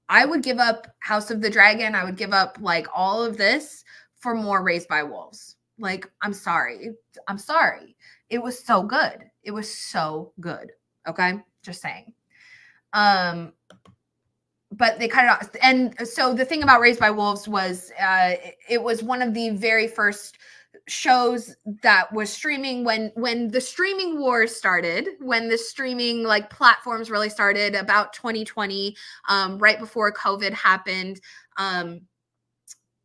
Speaker 1: I would give up House of the Dragon. I would give up like all of this for more Raised by Wolves. Like, I'm sorry. It was so good. It was so good. Okay. Just saying. But they cut it off. And so the thing about Raised by Wolves was it was one of the very first shows that was streaming when the streaming wars started, when the streaming like platforms really started about 2020, right before COVID happened.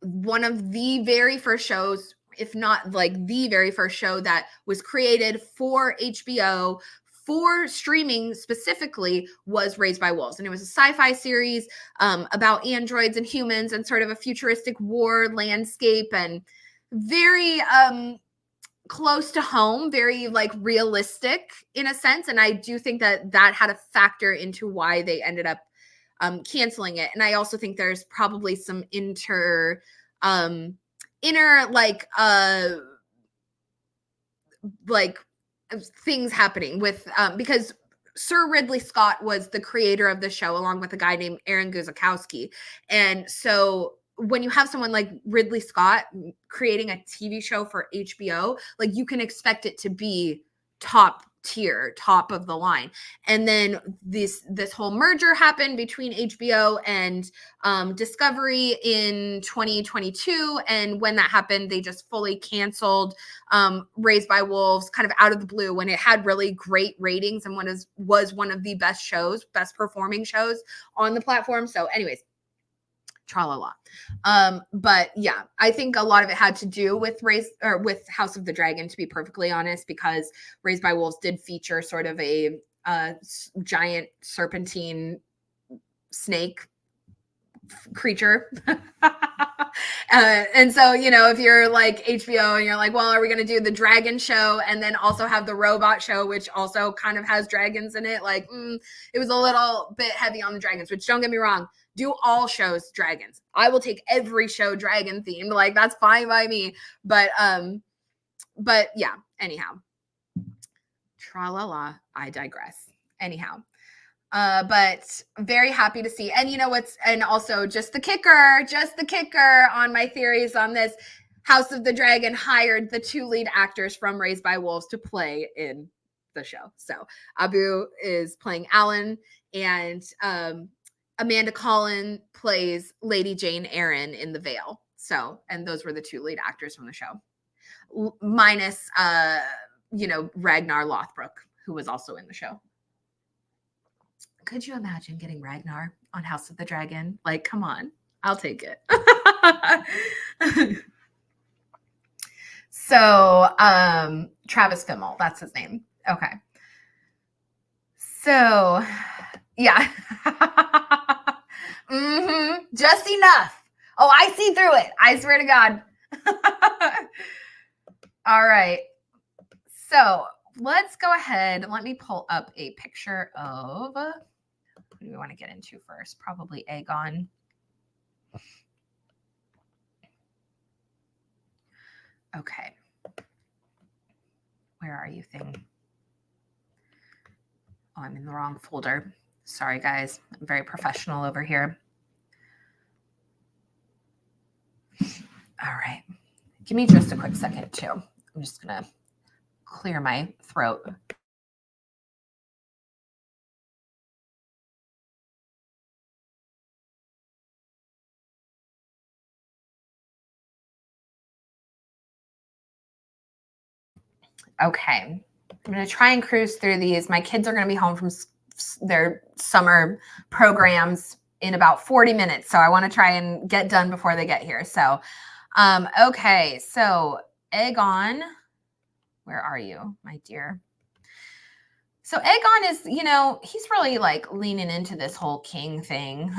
Speaker 1: One of the very first shows, if not like the very first show that was created for HBO for streaming specifically, was Raised by Wolves. And it was a sci-fi series about androids and humans and sort of a futuristic war landscape, and very close to home, very like realistic in a sense. And I do think that had a factor into why they ended up canceling it. And I also think there's probably some inner things happening with because Sir Ridley Scott was the creator of the show along with a guy named Aaron Guzikowski. And so when you have someone like Ridley Scott creating a TV show for HBO, like you can expect it to be top tier, top of the line. And then this whole merger happened between HBO and Discovery in 2022. And when that happened, they just fully canceled Raised by Wolves kind of out of the blue when it had really great ratings and was one of the best performing shows on the platform. So anyways, tra-la-la. But yeah, I think a lot of it had to do with with House of the Dragon, to be perfectly honest, because Raised by Wolves did feature sort of a giant serpentine snake creature. And so, if you're like HBO and you're like, well, are we going to do the dragon show and then also have the robot show, which also kind of has dragons in it? Like, it was a little bit heavy on the dragons, which don't get me wrong. Do all shows dragons. I will take every show dragon themed. Like, that's fine by me. But yeah, anyhow. Tra-la-la, I digress. Anyhow. But very happy to see. And and also just the kicker on my theories on this. House of the Dragon hired the 2 lead actors from Raised by Wolves to play in the show. So Abu is playing Alan, and Amanda Collin plays Lady Jane Eyre in The Vale. So, and those were the 2 lead actors from the show, minus Ragnar Lothbrok, who was also in the show. Could you imagine getting Ragnar on House of the Dragon? Like, come on, I'll take it. So, Travis Fimmel, that's his name. Okay. So, yeah. Just enough. Oh, I see through it. I swear to God. All right. So let's go ahead. Let me pull up a picture of, who do we want to get into first? Probably Aegon. Okay. Where are you, thing? Oh, I'm in the wrong folder. Sorry, guys. I'm very professional over here. All right. Give me just a quick second, too. I'm just going to clear my throat. Okay. I'm going to try and cruise through these. My kids are going to be home from their summer programs in about 40 minutes. So I want to try and get done before they get here. So, okay. So Aegon, where are you, my dear? So Aegon is, he's really like leaning into this whole king thing.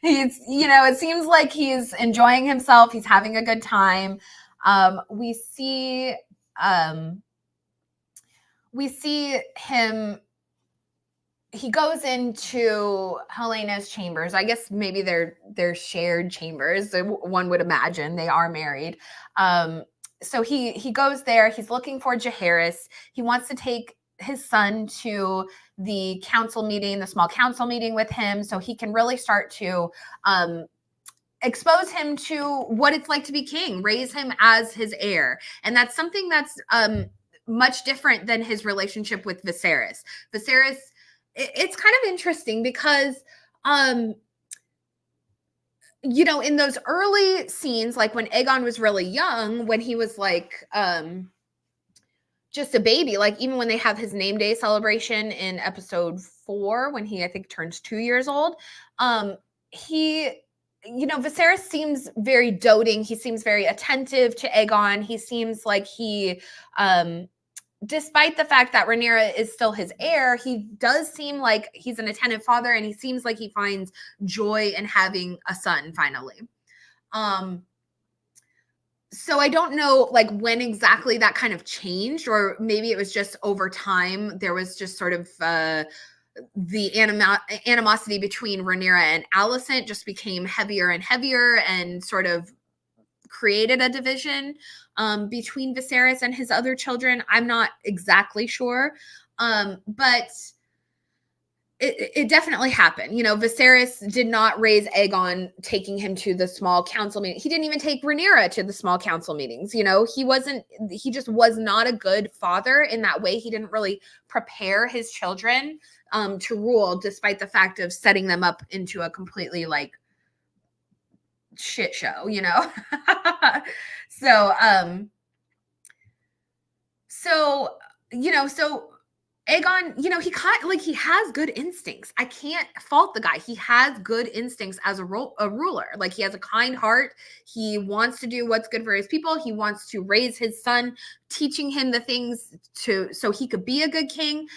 Speaker 1: He's, it seems like he's enjoying himself. He's having a good time. We see him. He goes into Helena's chambers. I guess maybe they're shared chambers. One would imagine they are married. So he goes there. He's looking for Jaehaerys. He wants to take his son to the council meeting, the small council meeting with him, so he can really start to expose him to what it's like to be king, raise him as his heir. And that's something that's much different than his relationship with Viserys. Viserys, it's kind of interesting because in those early scenes, like when Aegon was really young, when he was like just a baby, like even when they have his name day celebration in episode 4, when he, I think, turns 2 years old, Viserys seems very doting. He seems very attentive to Aegon. He seems like he, despite the fact that Rhaenyra is still his heir, he does seem like he's an attentive father, and he seems like he finds joy in having a son finally. So I don't know like when exactly that kind of changed, or maybe it was just over time. There was just sort of the animosity between Rhaenyra and Alicent just became heavier and heavier and sort of created a division between Viserys and his other children. I'm not exactly sure, but it definitely happened. Viserys did not raise Aegon taking him to the small council meeting. He didn't even take Rhaenyra to the small council meetings. He just was not a good father in that way. He didn't really prepare his children to rule, despite the fact of setting them up into a completely like shit show, so Aegon, he has good instincts. I can't fault the guy. He has good instincts as a ruler. Like, he has a kind heart. He wants to do what's good for his people. He wants to raise his son, teaching him the things so he could be a good king.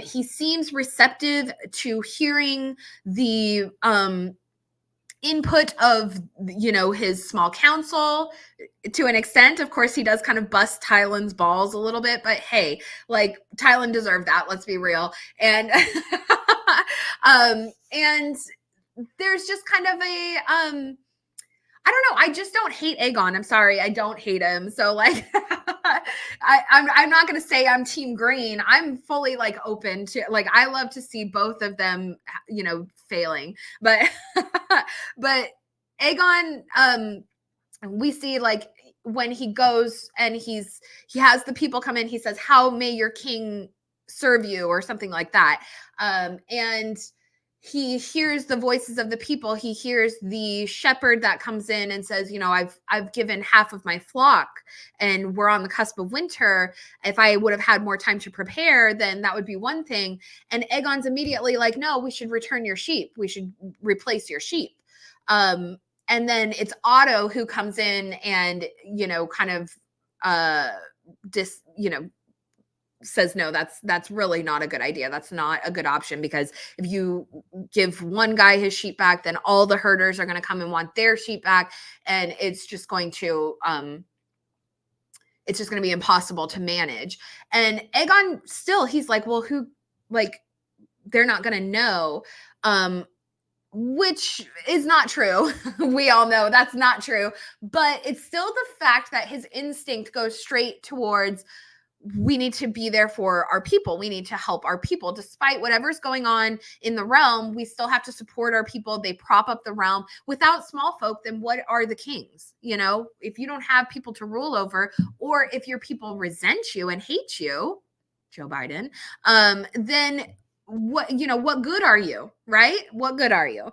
Speaker 1: He seems receptive to hearing the input of his small council to an extent. Of course, he does kind of bust Tywin's balls a little bit, but hey, like, Tywin deserved that, let's be real. And and there's just kind of a I don't know. I just don't hate Aegon. I'm sorry. I don't hate him. So like, I'm not going to say I'm team green. I'm fully like open to, like, I love to see both of them, failing, but, but Aegon, we see like when he goes and he has the people come in, he says, "How may your king serve you?" or something like that. And he hears the voices of the people. He hears the shepherd that comes in and says, I've given half of my flock and we're on the cusp of winter. If I would have had more time to prepare, then that would be one thing. And Aegon's immediately like, no, we should return your sheep. We should replace your sheep. And then it's Otto who comes in and, kind of says, no, that's really not a good idea. That's not a good option, because if you give one guy his sheep back, then all the herders are going to come and want their sheep back. And it's just going to be impossible to manage. And Aegon still, he's like, well, they're not going to know, which is not true. We all know that's not true, but it's still the fact that his instinct goes straight towards, we need to be there for our people. We need to help our people. Despite whatever's going on in the realm, we still have to support our people. They prop up the realm. Without small folk, then what are the kings? If you don't have people to rule over, or if your people resent you and hate you, Joe Biden, then what good are you, right? What good are you?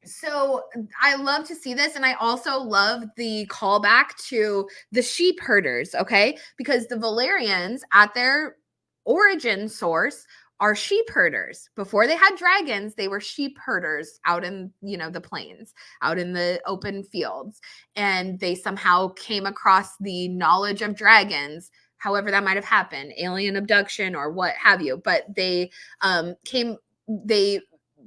Speaker 1: So I love to see this. And I also love the callback to the sheep herders, okay? Because the Valyrians, at their origin source, are sheep herders. Before they had dragons, they were sheep herders out in, the plains, out in the open fields. And they somehow came across the knowledge of dragons however that might have happened, alien abduction or what have you. But they they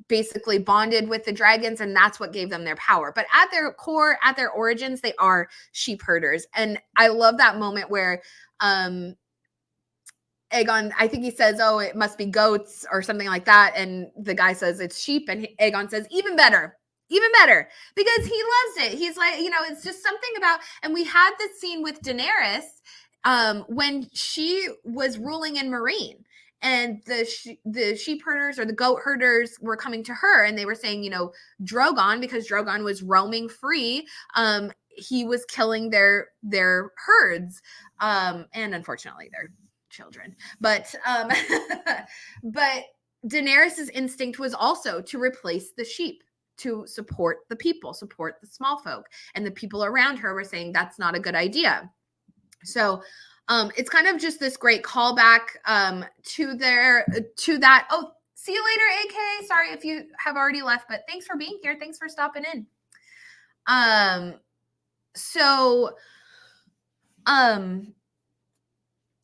Speaker 1: basically bonded with the dragons, and that's what gave them their power. But at their core, at their origins, they are sheep herders. And I love that moment where Aegon, I think he says, oh, it must be goats or something like that. And the guy says it's sheep. And Aegon says, even better, because he loves it. He's like, it's just something about, and we had this scene with Daenerys when she was ruling in Meereen. And the sheep herders or the goat herders were coming to her, and they were saying, Drogon, because Drogon was roaming free, he was killing their herds, and unfortunately their children. But but Daenerys's instinct was also to replace the sheep, to support the people, support the small folk, and the people around her were saying that's not a good idea. So it's kind of just this great callback to that. Oh, see you later, AK. Sorry if you have already left, but thanks for being here. Thanks for stopping in.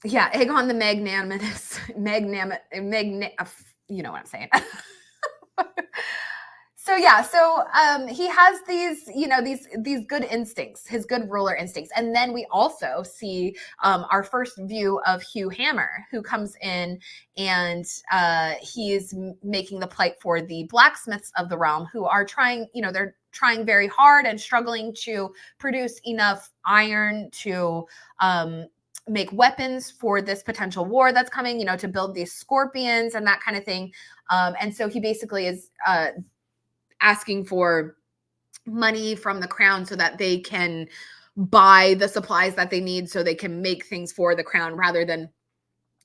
Speaker 1: Yeah, Aegon the magnanimous, you know what I'm saying. So yeah, he has these, these good instincts, his good ruler instincts. And then we also see our first view of Hugh Hammer, who comes in, and he's making the plight for the blacksmiths of the realm, who are trying, they're trying very hard and struggling to produce enough iron to make weapons for this potential war that's coming, to build these scorpions and that kind of thing. And so he basically is asking for money from the crown so that they can buy the supplies that they need so they can make things for the crown, rather than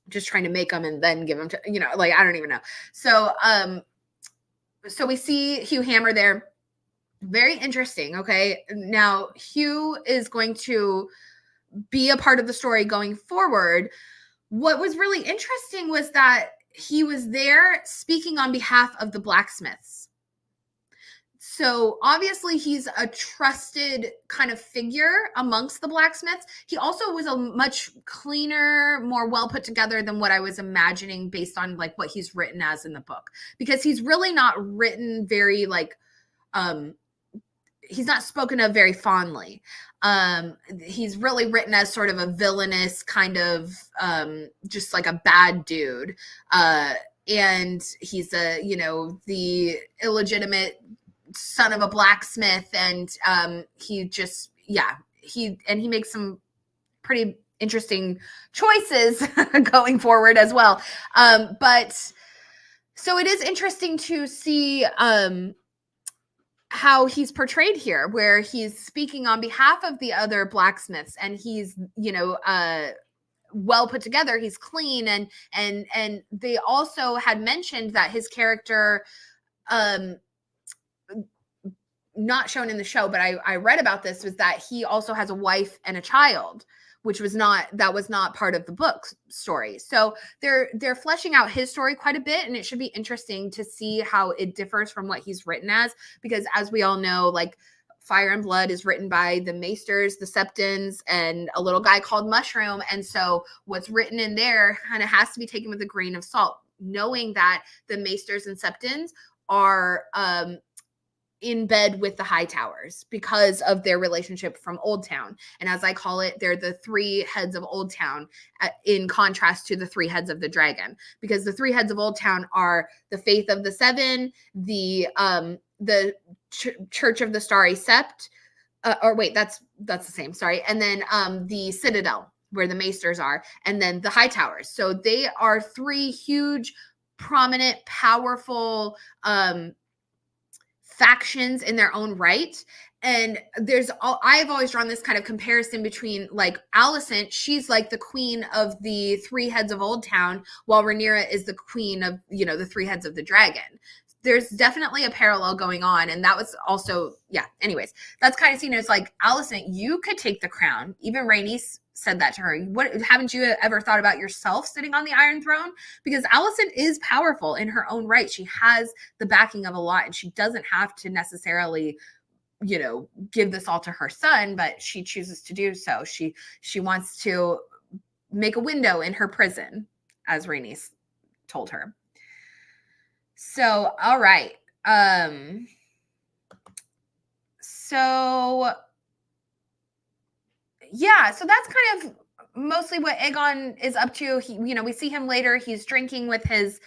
Speaker 1: just trying to make them and then give them to, I don't even know. So we see Hugh Hammer there. Very interesting. Okay. Now Hugh is going to be a part of the story going forward. What was really interesting was that he was there speaking on behalf of the blacksmiths. So obviously he's a trusted kind of figure amongst the blacksmiths. He also was a much cleaner, more well put together than what I was imagining based on like what he's written as in the book, because he's really not written very he's not spoken of very fondly. He's really written as sort of a villainous kind of just like a bad dude. And he's the illegitimate son of a blacksmith, and he makes some pretty interesting choices going forward as well. But so it is interesting to see how he's portrayed here, where he's speaking on behalf of the other blacksmiths, and he's well put together, he's clean, and they also had mentioned that his character, not shown in the show, but I read about this, was that he also has a wife and a child, which was not part of the book story. So they're fleshing out his story quite a bit, and it should be interesting to see how it differs from what he's written as, because as we all know, like Fire and Blood is written by the Maesters, the Septons, and a little guy called Mushroom. And so what's written in there kind of has to be taken with a grain of salt, knowing that the Maesters and Septons are in bed with the Hightowers because of their relationship from Old Town. And as I call it, they're the three heads of Old Town, in contrast to the three heads of the dragon, because the three heads of Old Town are the Faith of the Seven, the Church of the Starry Sept, that's the same, sorry. And then the Citadel, where the Maesters are, and then the Hightowers. So they are three huge, prominent, powerful factions in their own right. And I've always drawn this kind of comparison between like Alicent, she's like the queen of the three heads of Old Town, while Rhaenyra is the queen of, the three heads of the dragon. There's definitely a parallel going on. And that was also, anyways, that's kind of seen as like, Alicent, you could take the crown. Even Rhaenys said that to her. Haven't you ever thought about yourself sitting on the Iron Throne? Because Alicent is powerful in her own right. She has the backing of a lot, and she doesn't have to necessarily, give this all to her son, but she chooses to do so. She wants to make a window in her prison, as Rhaenys told her. So, all right. So yeah, so that's kind of mostly what Aegon is up to. He, we see him later. He's drinking with his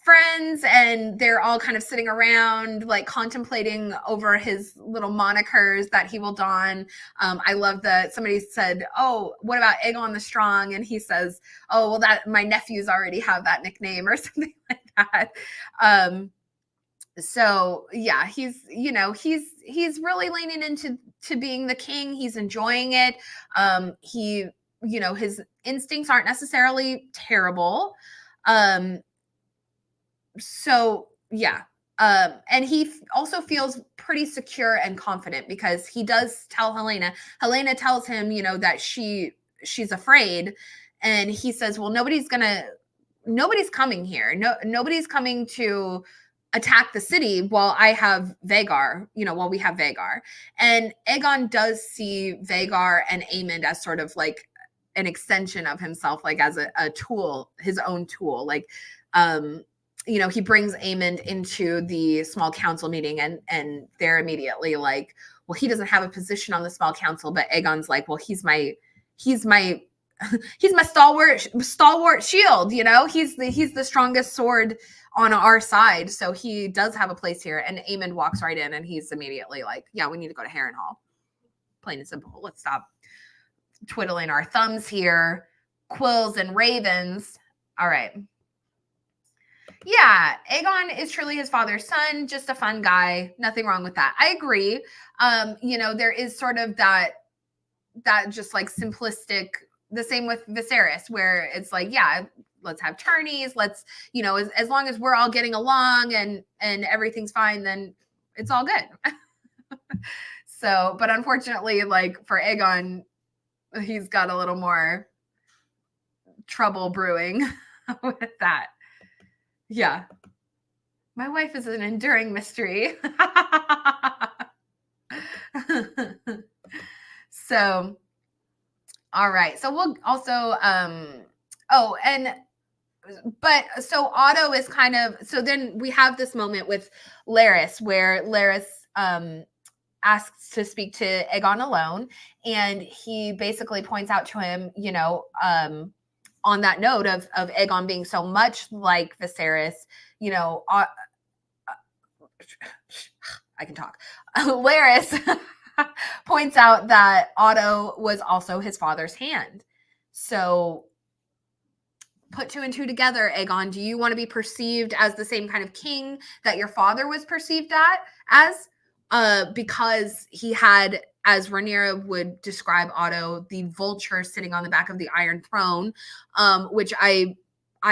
Speaker 1: friends, and they're all kind of sitting around, like contemplating over his little monikers that he will don. I love that somebody said, "Oh, what about Aegon the Strong?" And he says, "Oh, well, that my nephews already have that nickname," or something like that. So yeah, he's really leaning into being the king. He's enjoying it. He, his instincts aren't necessarily terrible. So yeah. And he also feels pretty secure and confident because he does tell Helena. Helena tells him, that she's afraid, and he says, "Well, nobody's coming here. Nobody's coming to attack the city while I have Vhagar, while we have Vhagar." And Aegon does see Vhagar and Aemond as sort of like an extension of himself, like as a tool, his own tool. Like, he brings Aemond into the small council meeting, and they're immediately like, "Well, he doesn't have a position on the small council," but Aegon's like, "Well, he's my he's my stalwart shield, he's the strongest sword on our side, so he does have a place here." And Aemond walks right in, and he's immediately like, "Yeah, we need to go to Harrenhal. Plain and simple. Let's stop twiddling our thumbs here. Quills and ravens. All right." Yeah, Aegon is truly his father's son, just a fun guy. Nothing wrong with that. I agree. There is sort of that just like simplistic, the same with Viserys, where it's like, yeah, let's have tourneys. Let's, as long as we're all getting along and everything's fine, then it's all good. So, but unfortunately, like for Aegon, he's got a little more trouble brewing with that. Yeah. My wife is an enduring mystery. So, all right. So we'll also, so Otto is kind of, so then we have this moment with Larys where Larys asks to speak to Aegon alone, and he basically points out to him, on that note of Aegon being so much like Viserys, I can talk. Larys points out that Otto was also his father's hand. So put two and two together, Aegon. Do you want to be perceived as the same kind of king that your father was perceived as? Because he had, as Rhaenyra would describe Otto, the vulture sitting on the back of the Iron Throne, which I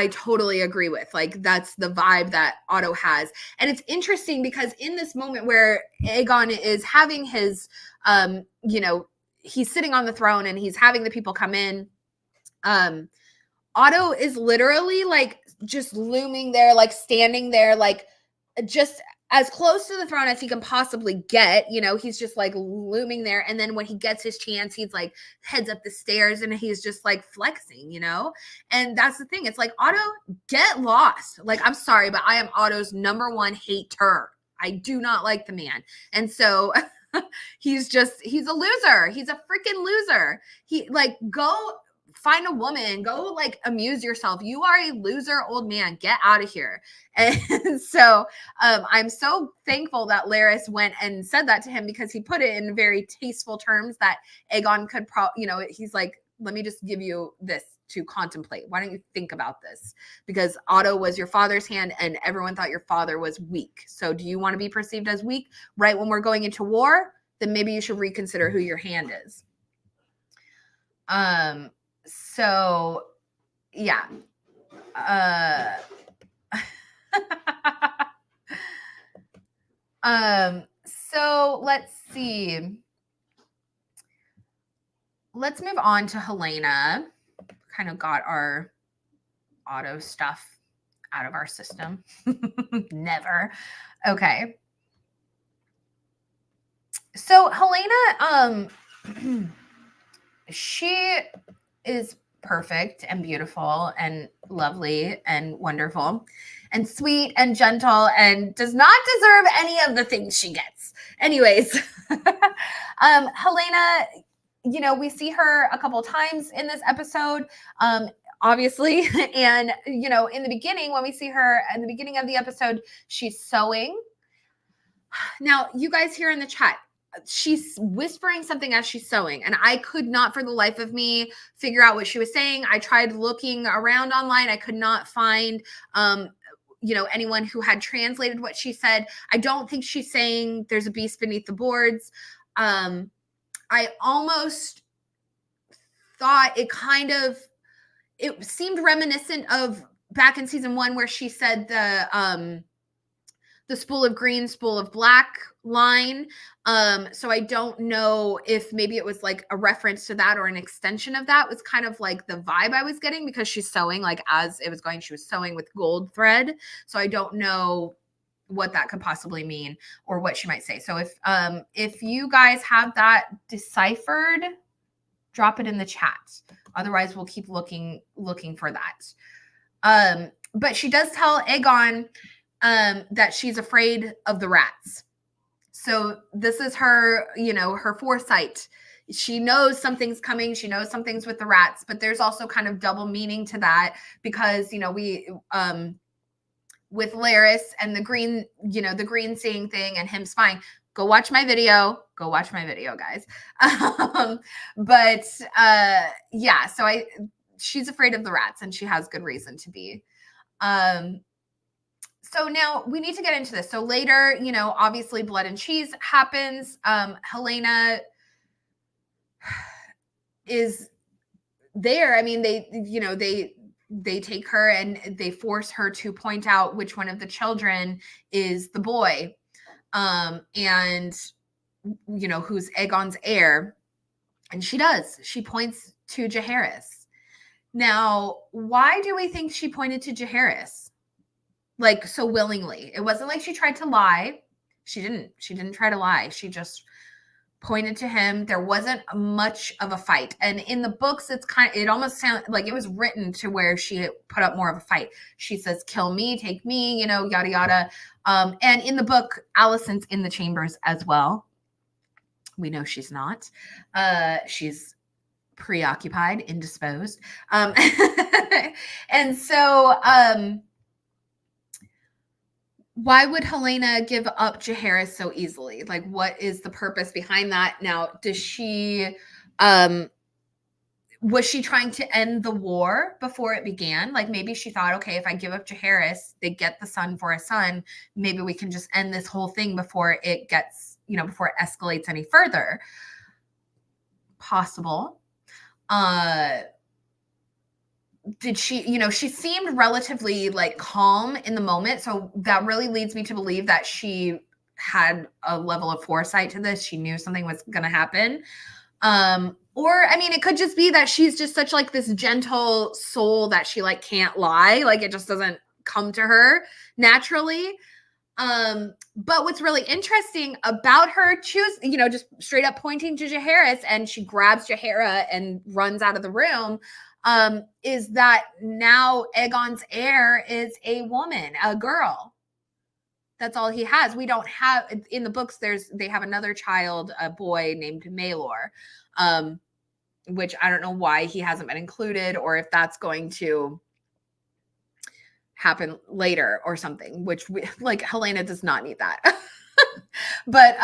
Speaker 1: totally agree with. Like, that's the vibe that Otto has. And it's interesting because in this moment where Aegon is having his, he's sitting on the throne and he's having the people come in, Otto is literally like just looming there, like standing there, like just as close to the throne as he can possibly get. He's just like looming there. And then when he gets his chance, he's like heads up the stairs and he's just like flexing, And that's the thing. It's like, Otto, get lost. Like, I'm sorry, but I am Otto's number one hater. I do not like the man. And so he's a loser. He's a freaking loser. He like, go find a woman, go like amuse yourself. You are a loser old man. Get out of here. And so I'm so thankful that Larys went and said that to him, because he put it in very tasteful terms that Aegon could he's like, let me just give you this to contemplate. Why don't you think about this? Because Otto was your father's hand and everyone thought your father was weak. So do you want to be perceived as weak right when we're going into war? Then maybe you should reconsider who your hand is. So yeah. So let's see. Let's move on to Helena. Kind of got our Otto stuff out of our system. Never. Okay. So Helena, she is perfect and beautiful and lovely and wonderful and sweet and gentle and does not deserve any of the things she gets. Anyways, Helena, you know, we see her a couple times in this episode, obviously. And, you know, in the beginning, when we see her in the beginning of the episode, she's sewing. Now, you guys here in the chat, she's whispering something as she's sewing, and I could not for the life of me figure out what she was saying. I tried looking around online. I could not find, you know, anyone who had translated what she said. I don't think she's saying there's a beast beneath the boards. I almost thought it seemed reminiscent of back in season 1 where she said the spool of green, spool of black line. So I don't know if maybe it was like a reference to that or an extension of that was kind of like the vibe I was getting, because she's sewing, like as it was going, she was sewing with gold thread. So I don't know what that could possibly mean or what she might say. So if you guys have that deciphered, drop it in the chat. Otherwise, we'll keep looking for that. But she does tell Aegon that she's afraid of the rats. So this is her, you know, her foresight. She knows something's coming. She knows something's with the rats, but there's also kind of double meaning to that, because, you know, we, with Larys and the green, you know, the green seeing thing and him spying, go watch my video, guys. Yeah, so she's afraid of the rats, and she has good reason to be. So now we need to get into this. So later, you know, obviously blood and cheese happens. Helena is there. I mean, they take her and they force her to point out which one of the children is the boy, and, you know, who's Aegon's heir. And she does. She points to Jaehaerys. Now, why do we think she pointed to Jaehaerys? Like, so willingly. It wasn't like she tried to lie. She didn't try to lie. She just pointed to him. There wasn't much of a fight. And in the books, it almost sounded like it was written to where she put up more of a fight. She says, kill me, take me, you know, yada, yada. And in the book, Alicent's in the chambers as well. We know she's not. She's preoccupied, indisposed. And so, why would Helena give up Jaehaerys so easily? Like, what is the purpose behind that? Now, does she, was she trying to end the war before it began? Like, maybe she thought, okay, if I give up Jaehaerys, they get the son for a son. Maybe we can just end this whole thing before it gets, you know, before it escalates any further. Possible. Did she, you know, she seemed relatively like calm in the moment. So that really leads me to believe that she had a level of foresight to this. She knew something was going to happen. Or, I mean, it could just be that she's just such like this gentle soul that she like can't lie. Like, it just doesn't come to her naturally. But what's really interesting about her you know, just straight up pointing to Jaehaerys, and she grabs Jaehaerys and runs out of the room, is that now Aegon's heir is a woman, a girl. That's all he has. We don't have, in the books, they have another child, a boy named Maelor, which I don't know why he hasn't been included, or if that's going to happen later or something, which like Helena does not need that. but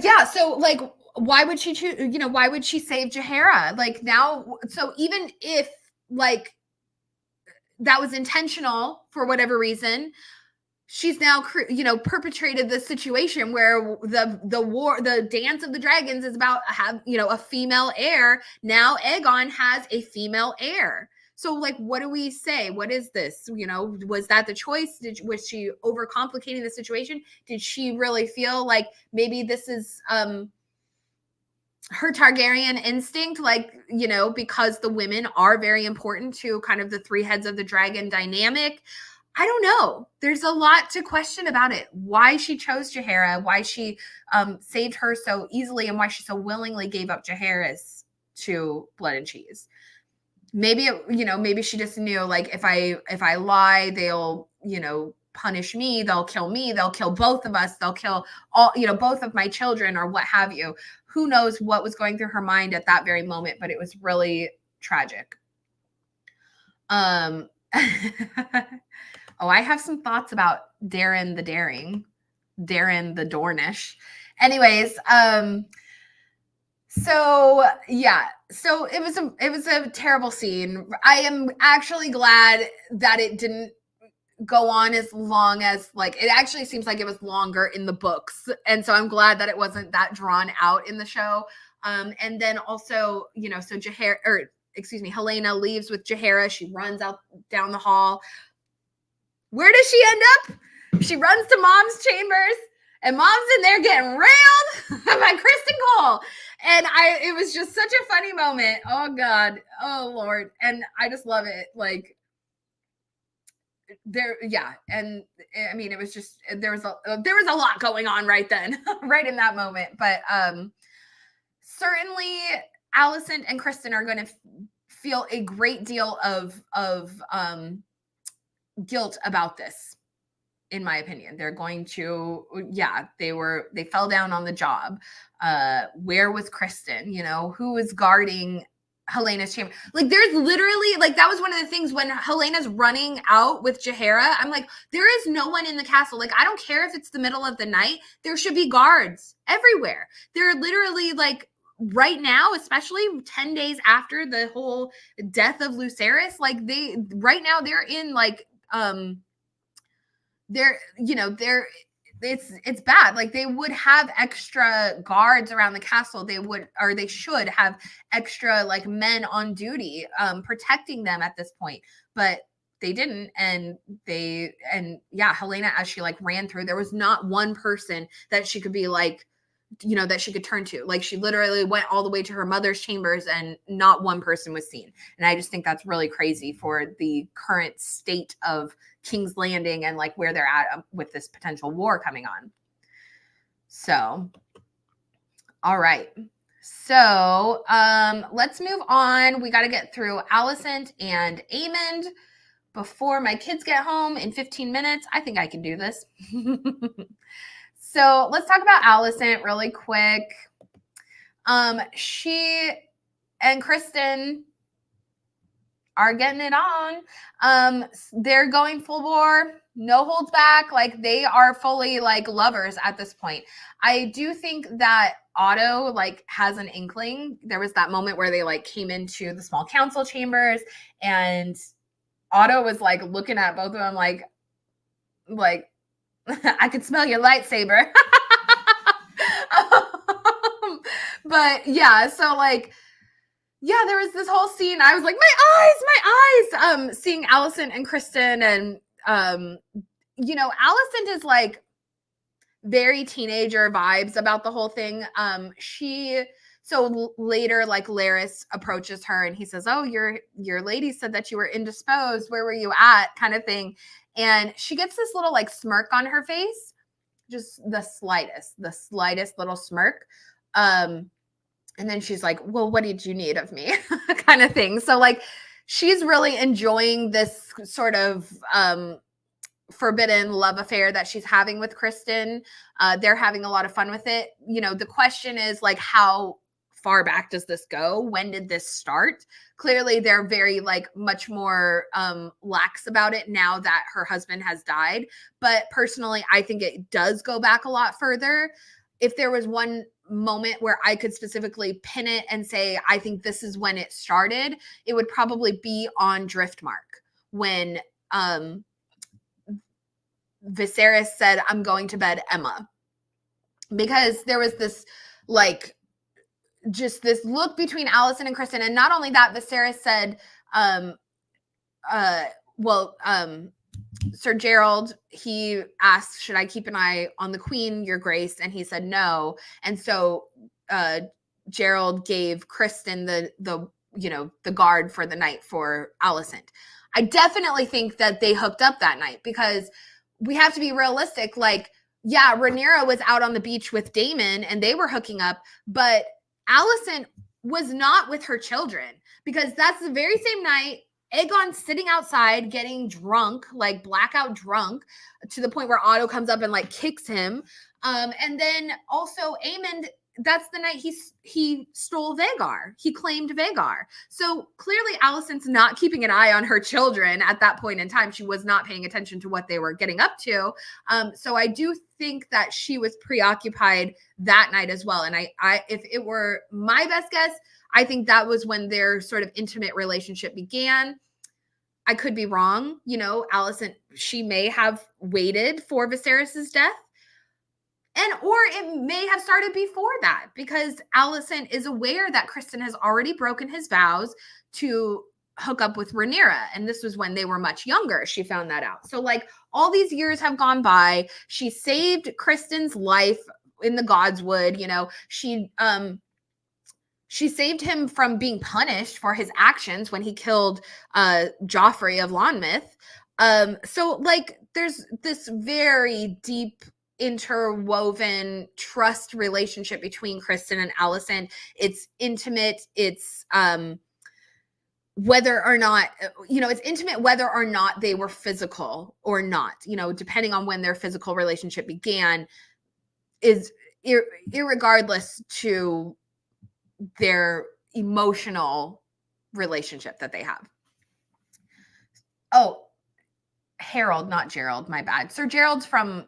Speaker 1: yeah, so like, why would she choose, you know, why would she save Jaehaerys? Like, now, so even if like that was intentional for whatever reason, she's now, you know, perpetrated this situation where the war, the dance of the dragons is about you know, a female heir. Now Aegon has a female heir. So like, what do we say? What is this? You know, was that the choice? Was she overcomplicating the situation? Did she really feel like maybe this is her Targaryen instinct? Like, you know, because the women are very important to kind of the three heads of the dragon dynamic. I don't know. There's a lot to question about it. Why she chose Jaehaerys, why she saved her so easily, and why she so willingly gave up Jaehaerys to Blood and Cheese. Maybe, maybe she just knew, like, if I lie, they'll, punish me, they'll kill me, they'll kill both of us, they'll kill all, both of my children or what have you. Who knows what was going through her mind at that very moment, but it was really tragic. Oh, I have some thoughts about Darren the Daring, Darren the Dornish. Anyways, so yeah, so it was a terrible scene. I am actually glad that it didn't go on as long as, like, it actually seems like it was longer in the books, and so I'm glad that it wasn't that drawn out in the show. And then also, so Helaena leaves with Jaehaera. She runs out down the hall. Where does she end up? She runs to Mom's chambers, and Mom's in there getting railed by Kristen Cole. And it was just such a funny moment. Oh God. Oh Lord. And I just love it. Like, and I mean, it was just, there was a lot going on right then, right in that moment. But certainly Alicent and Kristen are going to feel a great deal of guilt about this, in my opinion. They're going to, they fell down on the job. Where was Kristen? Who was guarding Helena's chamber? Like, there's literally, like, that was one of the things when Helena's running out with Jaehaera. I'm like, there is no one in the castle. Like, I don't care if it's the middle of the night. There should be guards everywhere. They're literally, like, right now, especially 10 days after the whole death of Lucerys, like, right now they're in, like, it's bad. Like, they would have extra guards around the castle. They should have extra, like, men on duty, protecting them at this point, but they didn't. And Helaena, as she, like, ran through, there was not one person that she could be like, that she could turn to. Like, she literally went all the way to her mother's chambers and not one person was seen. And I just think that's really crazy for the current state of King's Landing and, like, where they're at with this potential war coming on. So, all right. So, let's move on. We got to get through Alicent and Aemond before my kids get home in 15 minutes. I think I can do this. So let's talk about Alicent really quick. She and Kristen are getting it on. They're going full bore, no holds back. Like, they are fully, like, lovers at this point. I do think that Otto, like, has an inkling. There was that moment where they, like, came into the small council chambers, and Otto was, like, looking at both of them like I could smell your lightsaber. But yeah, so, like, yeah, there was this whole scene. I was like, my eyes, seeing Alicent and Kristen, and Alicent is, like, very teenager vibes about the whole thing. So later, like, Larys approaches her and he says, "Oh, your lady said that you were indisposed. Where were you at?" kind of thing. And she gets this little, like, smirk on her face, just the slightest little smirk. And then she's like, "Well, what did you need of me?" kind of thing. So, like, she's really enjoying this sort of forbidden love affair that she's having with Kristen. They're having a lot of fun with it. The question is, like, how far back does this go? When did this start? Clearly, they're very, like, much more lax about it now that her husband has died. But personally, I think it does go back a lot further. If there was one moment where I could specifically pin it and say, I think this is when it started, it would probably be on Driftmark, when Viserys said, "I'm going to bed, Emma." Because there was this, like, just this look between Alicent and Kristen. And not only that, Viserys said, Sir Gerald, he asked, "Should I keep an eye on the Queen, Your Grace?" And he said no. And so Gerald gave Kristen the guard for the night for Alicent. I definitely think that they hooked up that night, because we have to be realistic. Like, yeah, Rhaenyra was out on the beach with Daemon and they were hooking up, but Alicent was not with her children, because that's the very same night Aegon's sitting outside getting drunk, like blackout drunk, to the point where Otto comes up and like kicks him. And then also Aemond, that's the night he stole Vhagar. He claimed Vhagar. So clearly Alicent's not keeping an eye on her children at that point in time. She was not paying attention to what they were getting up to. So I do think that she was preoccupied that night as well. And I if it were my best guess, I think that was when their sort of intimate relationship began. I could be wrong. You know, Alicent, she may have waited for Viserys's death. Or it may have started before that, because Alicent is aware that Criston has already broken his vows to hook up with Rhaenyra. And this was when they were much younger. She found that out. So like all these years have gone by. She saved Criston's life in the Godswood. You know, she saved him from being punished for his actions when he killed Joffrey of Lonmouth. So like there's this very deep interwoven trust relationship between Criston and Alicent. It's intimate. It's whether or not, you know, it's intimate whether or not they were physical or not, you know, depending on when their physical relationship began, is irregardless to their emotional relationship that they have. Oh, Harold, not Gerald, my bad. Sir Gerald's from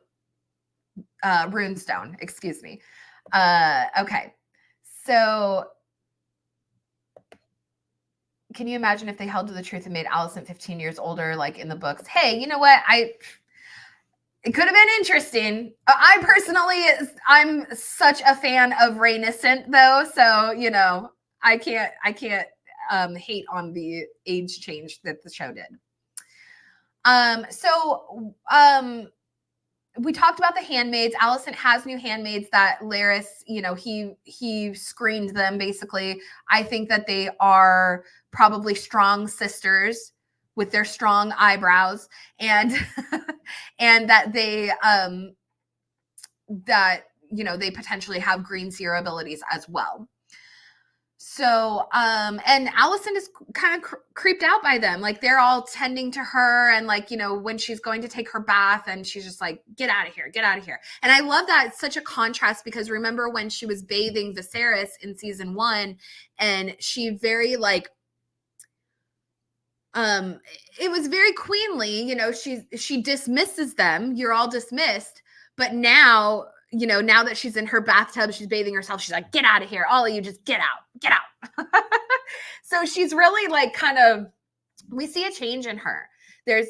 Speaker 1: Runestone, excuse me. Okay. So can you imagine if they held to the truth and made Alicent 15 years older, like in the books? Hey, you know what? It could have been interesting. I personally, I'm such a fan of Rhaenyra though. So, you know, I can't hate on the age change that the show did. We talked about the handmaids. Alicent has new handmaids that Larys, you know, he screened them basically. I think that they are probably strong sisters with their strong eyebrows, and and that they that, you know, they potentially have green seer abilities as well. So, and Alicent is kind of creeped out by them. Like they're all tending to her, and like, you know, when she's going to take her bath and she's just like, get out of here, get out of here. And I love that. It's such a contrast, because remember when she was bathing Viserys in season 1, and she very like, it was very queenly, you know, she dismisses them. You're all dismissed. But now, you know, now that she's in her bathtub, she's bathing herself, she's like, get out of here. All of you just get out. So she's really like kind of, we see a change in her. There's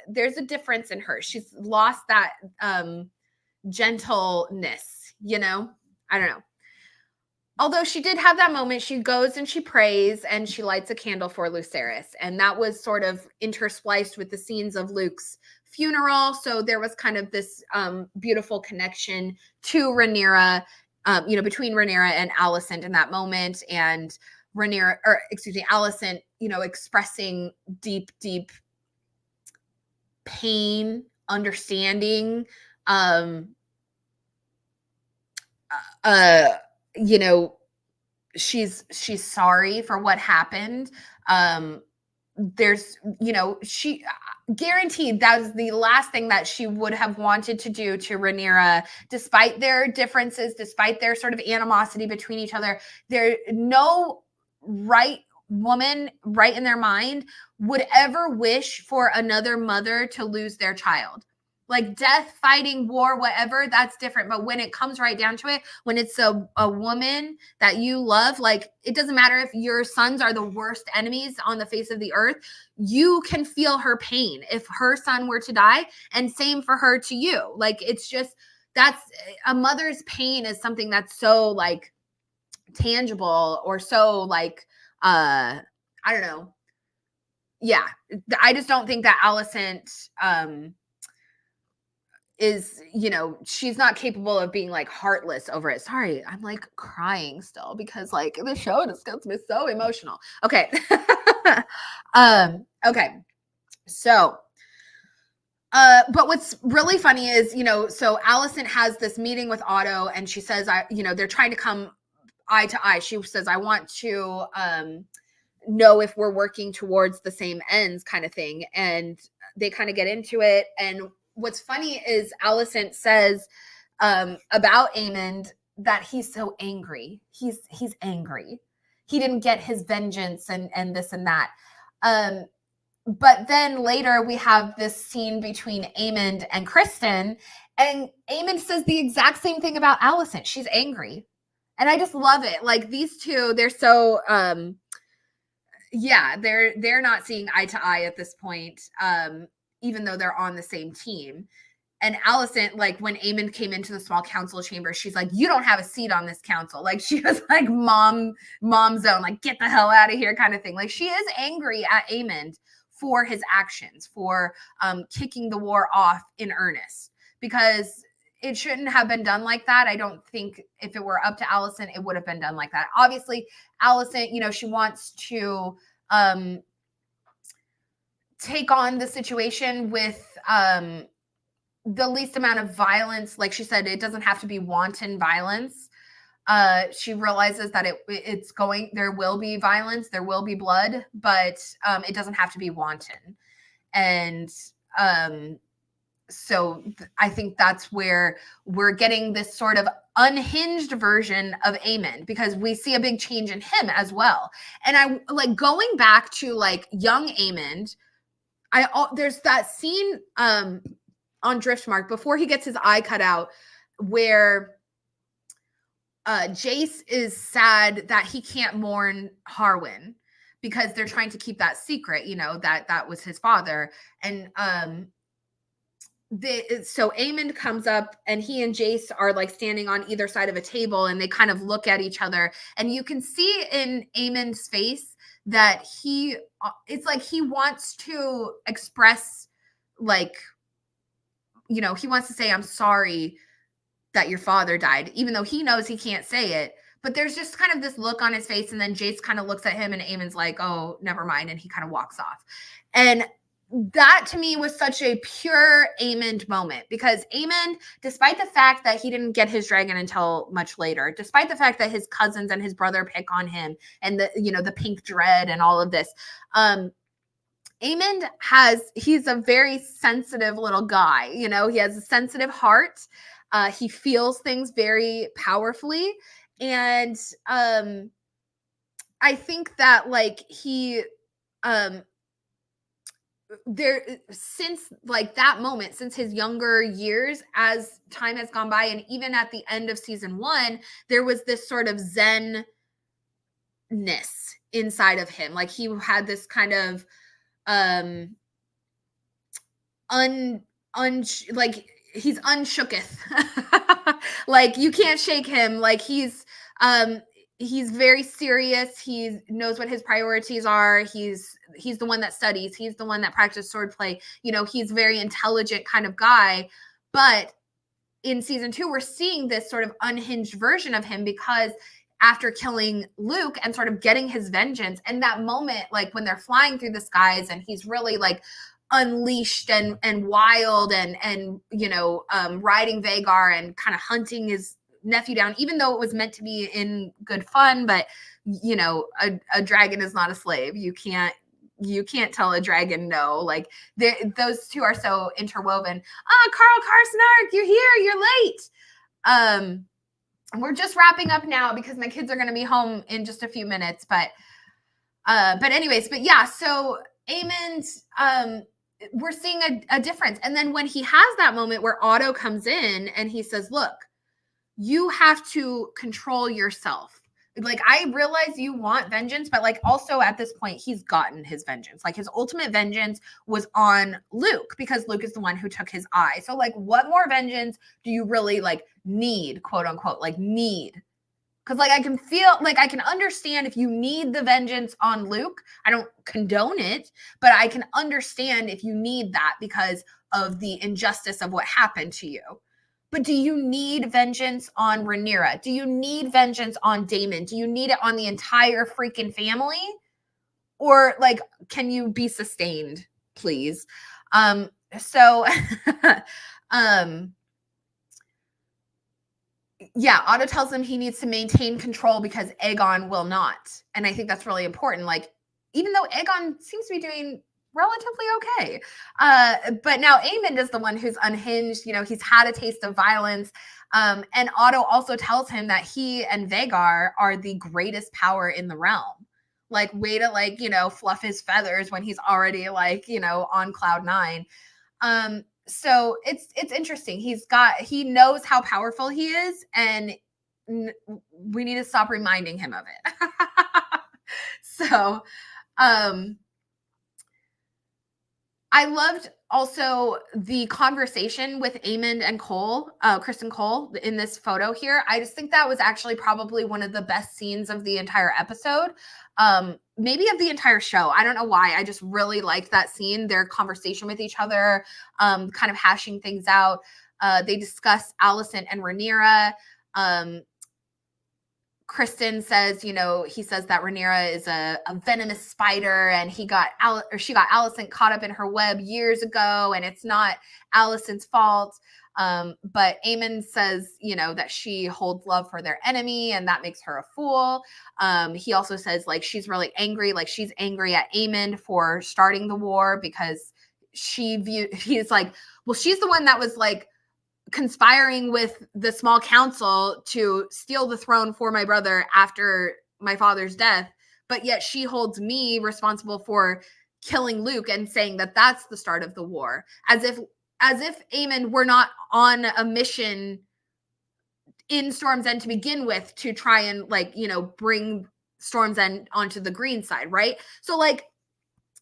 Speaker 1: a difference in her. She's lost that gentleness, you know? I don't know. Although she did have that moment, she goes and she prays and she lights a candle for Lucerys. And that was sort of interspliced with the scenes of Luke's funeral. So there was kind of this beautiful connection to Rhaenyra, you know, between Rhaenyra and Alicent in that moment. And Alicent, you know, expressing deep, deep pain, understanding, you know, she's sorry for what happened. There's, you know, she guaranteed that was the last thing that she would have wanted to do to Rhaenyra, despite their differences, despite their sort of animosity between each other. There, no right woman, right in their mind, would ever wish for another mother to lose their child. Like death, fighting, war, whatever, that's different. But when it comes right down to it, when it's a woman that you love, like it doesn't matter if your sons are the worst enemies on the face of the earth, you can feel her pain if her son were to die, and same for her to you. Like it's just, that's a mother's pain is something that's so like tangible, or so like, I don't know. Yeah. I just don't think that Alicent, is, you know, she's not capable of being like heartless over it. Sorry, I'm like crying still because like the show just gets me so emotional. Okay. Okay. So, but what's really funny is, you know, so Alicent has this meeting with Otto and she says, you know, they're trying to come eye to eye. She says, I want to know if we're working towards the same ends, kind of thing. And they kind of get into it. And what's funny is Alicent says about Aemond that he's so angry. He's angry. He didn't get his vengeance and this and that. But then later we have this scene between Aemond and Kristen, and Aemond says the exact same thing about Alicent. She's angry. And I just love it. Like, these two, they're so yeah, they're not seeing eye to eye at this point, even though they're on the same team. And Alicent, like, when Aemond came into the small council chamber, she's like, you don't have a seat on this council. Like, she was like mom zone, like, get the hell out of here kind of thing. Like, she is angry at Aemond for his actions, for kicking the war off in earnest, because it shouldn't have been done like that. I don't think if it were up to Alicent, it would have been done like that. Obviously, Alicent, you know, she wants to take on the situation with the least amount of violence. Like she said, it doesn't have to be wanton violence. She realizes that there will be violence, there will be blood, but it doesn't have to be wanton. And so I think that's where we're getting this sort of unhinged version of Aemond, because we see a big change in him as well. And I like going back to like young Aemond. There's that scene on Driftmark before he gets his eye cut out, where Jace is sad that he can't mourn Harwin because they're trying to keep that secret, you know, that was his father. And so Aemond comes up and he and Jace are like standing on either side of a table, and they kind of look at each other, and you can see in Aemond's face that it's like he wants to express, like, you know, he wants to say, I'm sorry that your father died, even though he knows he can't say it. But there's just kind of this look on his face, and then Jace kind of looks at him, and Aemond's like, oh, never mind, and he kind of walks off. And that to me was such a pure Aemond moment, because Aemond, despite the fact that he didn't get his dragon until much later, despite the fact that his cousins and his brother pick on him, and the pink dread and all of this, Aemond he's a very sensitive little guy. You know, he has a sensitive heart. He feels things very powerfully. And I think that like he since like that moment, since his younger years, as time has gone by, and even at the end of season 1, there was this sort of zen-ness inside of him. Like he had this kind of like he's unshooketh. Like you can't shake him. Like he's very serious. He knows what his priorities are. He's the one that studies. He's the one that practices swordplay. You know, he's a very intelligent kind of guy. But in season 2, we're seeing this sort of unhinged version of him, because after killing Luke and sort of getting his vengeance, and that moment, like when they're flying through the skies and he's really like unleashed and wild and riding Vagar and kind of hunting his nephew down, even though it was meant to be in good fun. But you know, a dragon is not a slave. You can't tell a dragon no. Like those two are so interwoven. Carl Karsnark, you're here, you're late. We're just wrapping up now because my kids are going to be home in just a few minutes. But yeah, so Aemond, we're seeing a difference. And then when he has that moment where Otto comes in and he says, look, you have to control yourself. Like, I realize you want vengeance, but like also at this point, he's gotten his vengeance. Like his ultimate vengeance was on Luke, because Luke is the one who took his eye. So like, what more vengeance do you really like need, quote unquote, like need? Because like I can understand if you need the vengeance on Luke. I don't condone it, but I can understand if you need that because of the injustice of what happened to you. But do you need vengeance on Rhaenyra? Do you need vengeance on Daemon? Do you need it on the entire freaking family? Or like, can you be sustained, please? So yeah, Otto tells him he needs to maintain control because Aegon will not. And I think that's really important. Like, even though Aegon seems to be doing relatively okay. But now Aemond is the one who's unhinged. You know, he's had a taste of violence. And Otto also tells him that he and Vhagar are the greatest power in the realm. Like, way to, like, you know, fluff his feathers when he's already, like, you know, on cloud nine. So it's interesting. He knows how powerful he is, and we need to stop reminding him of it. So I loved also the conversation with Aemond and Cole, Kristen Cole, in this photo here. I just think that was actually probably one of the best scenes of the entire episode, maybe of the entire show. I don't know why. I just really liked that scene, their conversation with each other, kind of hashing things out. They discuss Alicent and Rhaenyra. Kristen says, you know, he says that Rhaenyra is a venomous spider, and she got Alicent caught up in her web years ago, and it's not Alicent's fault. But Aemond says, you know, that she holds love for their enemy, and that makes her a fool. He also says, like, she's really angry, like she's angry at Aemond for starting the war because he's like, well, she's the one that was like conspiring with the small council to steal the throne for my brother after my father's death, but yet she holds me responsible for killing Luke and saying that that's the start of the war, as if Aemond were not on a mission in Storm's End to begin with to try and, like, you know, bring Storm's End onto the green side, right? So, like,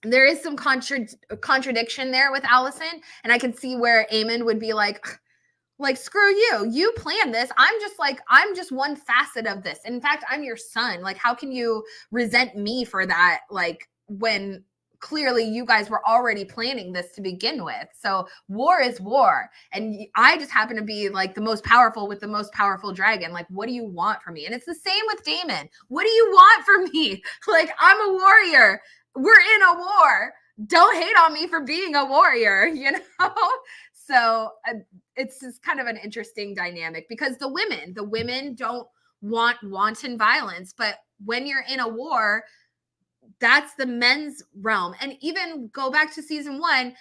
Speaker 1: there is some contradiction there with Alicent, and I can see where Aemond would be like, screw you planned this. I'm just one facet of this. In fact, I'm your son. Like, how can you resent me for that? Like, when clearly you guys were already planning this to begin with. So war is war. And I just happen to be like the most powerful with the most powerful dragon. Like, what do you want from me? And it's the same with Daemon. What do you want from me? Like, I'm a warrior. We're in a war. Don't hate on me for being a warrior, you know? So it's just kind of an interesting dynamic, because the women don't want wanton violence, but when you're in a war, that's the men's realm. And even go back to season 1,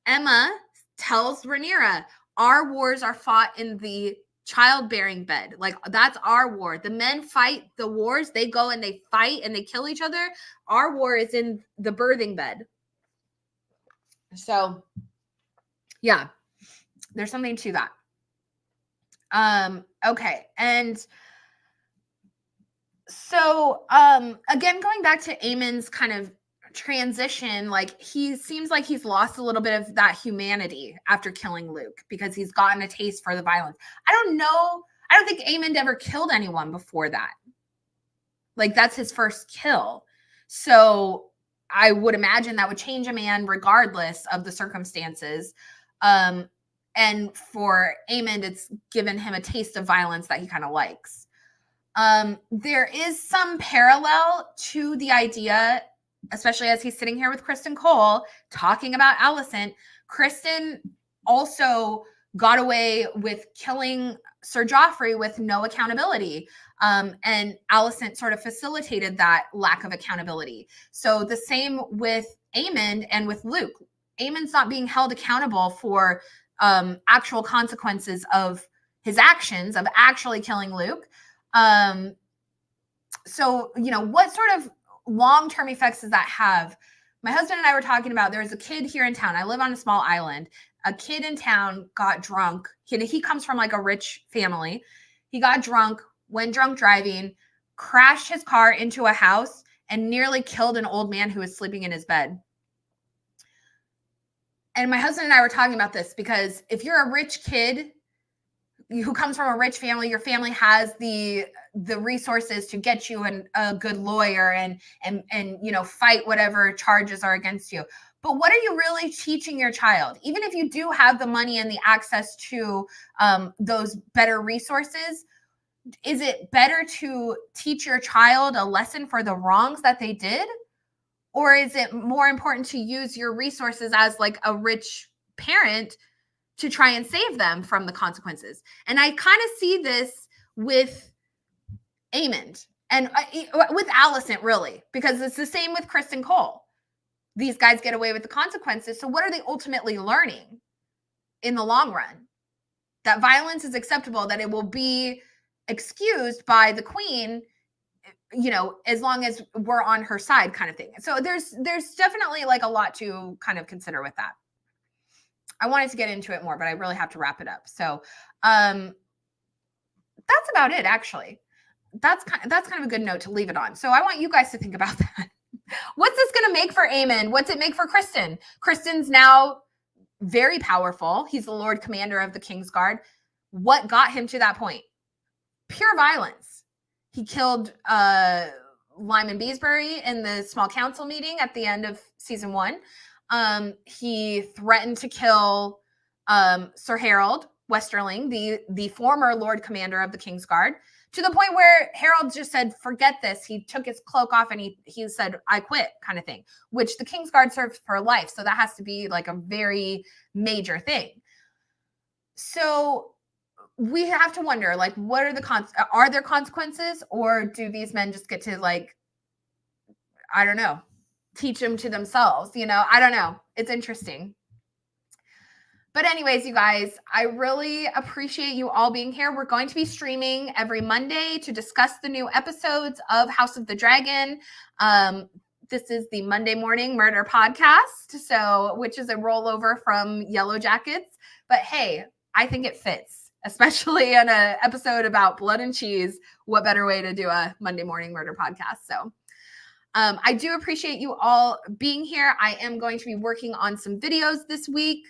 Speaker 1: Emma tells Rhaenyra, our wars are fought in the childbearing bed. Like, that's our war. The men fight the wars. They go and they fight and they kill each other. Our war is in the birthing bed. So yeah, there's something to that. Okay. And so, again, going back to Aemon's kind of transition, like, he seems like he's lost a little bit of that humanity after killing Luke, because he's gotten a taste for the violence. I don't know. I don't think Aemond ever killed anyone before that. Like, that's his first kill. So I would imagine that would change a man regardless of the circumstances. And for Aemond, it's given him a taste of violence that he kind of likes. There is some parallel to the idea, especially as he's sitting here with Kristen Cole talking about Alicent. Kristen also got away with killing Sir Joffrey with no accountability. And Alicent sort of facilitated that lack of accountability. So the same with Aemond and with Luke. Aemond's not being held accountable for actual consequences of his actions, of actually killing Luke. So, you know, what sort of long-term effects does that have? My husband and I were talking about, there's a kid here in town. I live on a small island. A kid in town got drunk. He comes from like a rich family. He got drunk, went drunk driving, crashed his car into a house, and nearly killed an old man who was sleeping in his bed. And my husband and I were talking about this, because if you're a rich kid who comes from a rich family, your family has the resources to get you a good lawyer and you know, fight whatever charges are against you. But what are you really teaching your child? Even if you do have the money and the access to those better resources, is it better to teach your child a lesson for the wrongs that they did? Or is it more important to use your resources as like a rich parent to try and save them from the consequences. And I kind of see this with Aemond and with Alicent, really, because it's the same with Kristen Cole. These guys get away with the consequences. So what are they ultimately learning in the long run? That violence is acceptable, that it will be excused by the queen, you know, as long as we're on her side, kind of thing. So there's definitely like a lot to kind of consider with that. I wanted to get into it more, but I really have to wrap it up. So that's about it, actually. That's kind of a good note to leave it on. So I want you guys to think about that. What's this going to make for Aemond? What's it make for Kristen? Kristen's now very powerful. He's the Lord Commander of the Kingsguard. What got him to that point? Pure violence. He killed Lyman Beesbury in the small council meeting at the end of season 1. He threatened to kill Sir Harold Westerling, the former Lord Commander of the Kingsguard, to the point where Harold just said, forget this. He took his cloak off and he said, I quit, kind of thing, which the Kingsguard serves for life. So that has to be like a very major thing. So we have to wonder, like, what are are there consequences, or do these men just get to, like, I don't know, teach them to themselves? You know, I don't know. It's interesting. But anyways, you guys, I really appreciate you all being here. We're going to be streaming every Monday to discuss the new episodes of House of the Dragon. This is the Monday Morning Murder Podcast, so which is a rollover from Yellow Jackets. But hey, I think it fits, especially in an episode about blood and cheese. What better way to do a Monday Morning Murder Podcast? So I do appreciate you all being here. I am going to be working on some videos this week.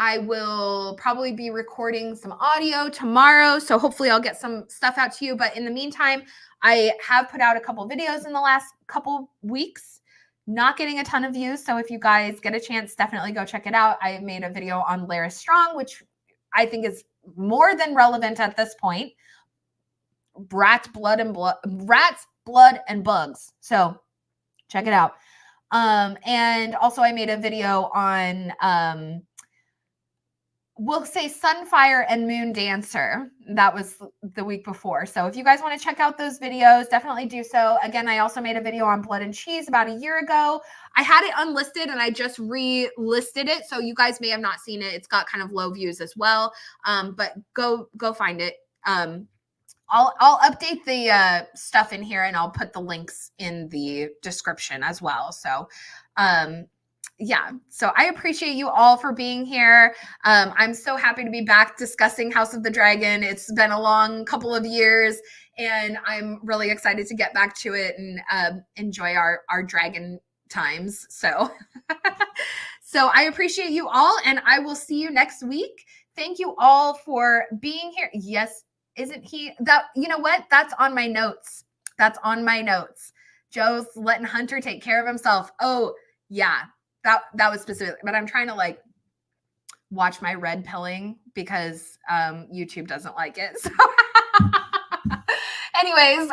Speaker 1: I will probably be recording some audio tomorrow, so hopefully I'll get some stuff out to you. But in the meantime, I have put out a couple videos in the last couple weeks, not getting a ton of views. So if you guys get a chance, definitely go check it out. I made a video on Larys Strong, which I think is more than relevant at this point. Rats, blood, and bugs. So check it out. And also I made a video on we'll say Sunfire and Moon Dancer. That was the week before. So if you guys want to check out those videos, definitely do so. Again, I also made a video on Blood and Cheese about a year ago. I had it unlisted and I just re-listed it. So you guys may have not seen it. It's got kind of low views as well. But go find it. I'll update the stuff in here and I'll put the links in the description as well. So yeah, so I appreciate you all for being here. I'm so happy to be back discussing House of the Dragon. It's been a long couple of years and I'm really excited to get back to it and enjoy our dragon times. So, so I appreciate you all and I will see you next week. Thank you all for being here. Yes, isn't he that, you know what? That's on my notes. That's on my notes. Joe's letting Hunter take care of himself. Oh yeah. That was specific, but I'm trying to like watch my red pilling because YouTube doesn't like it. So anyways,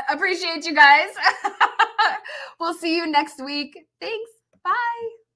Speaker 1: appreciate you guys. We'll see you next week. Thanks. Bye.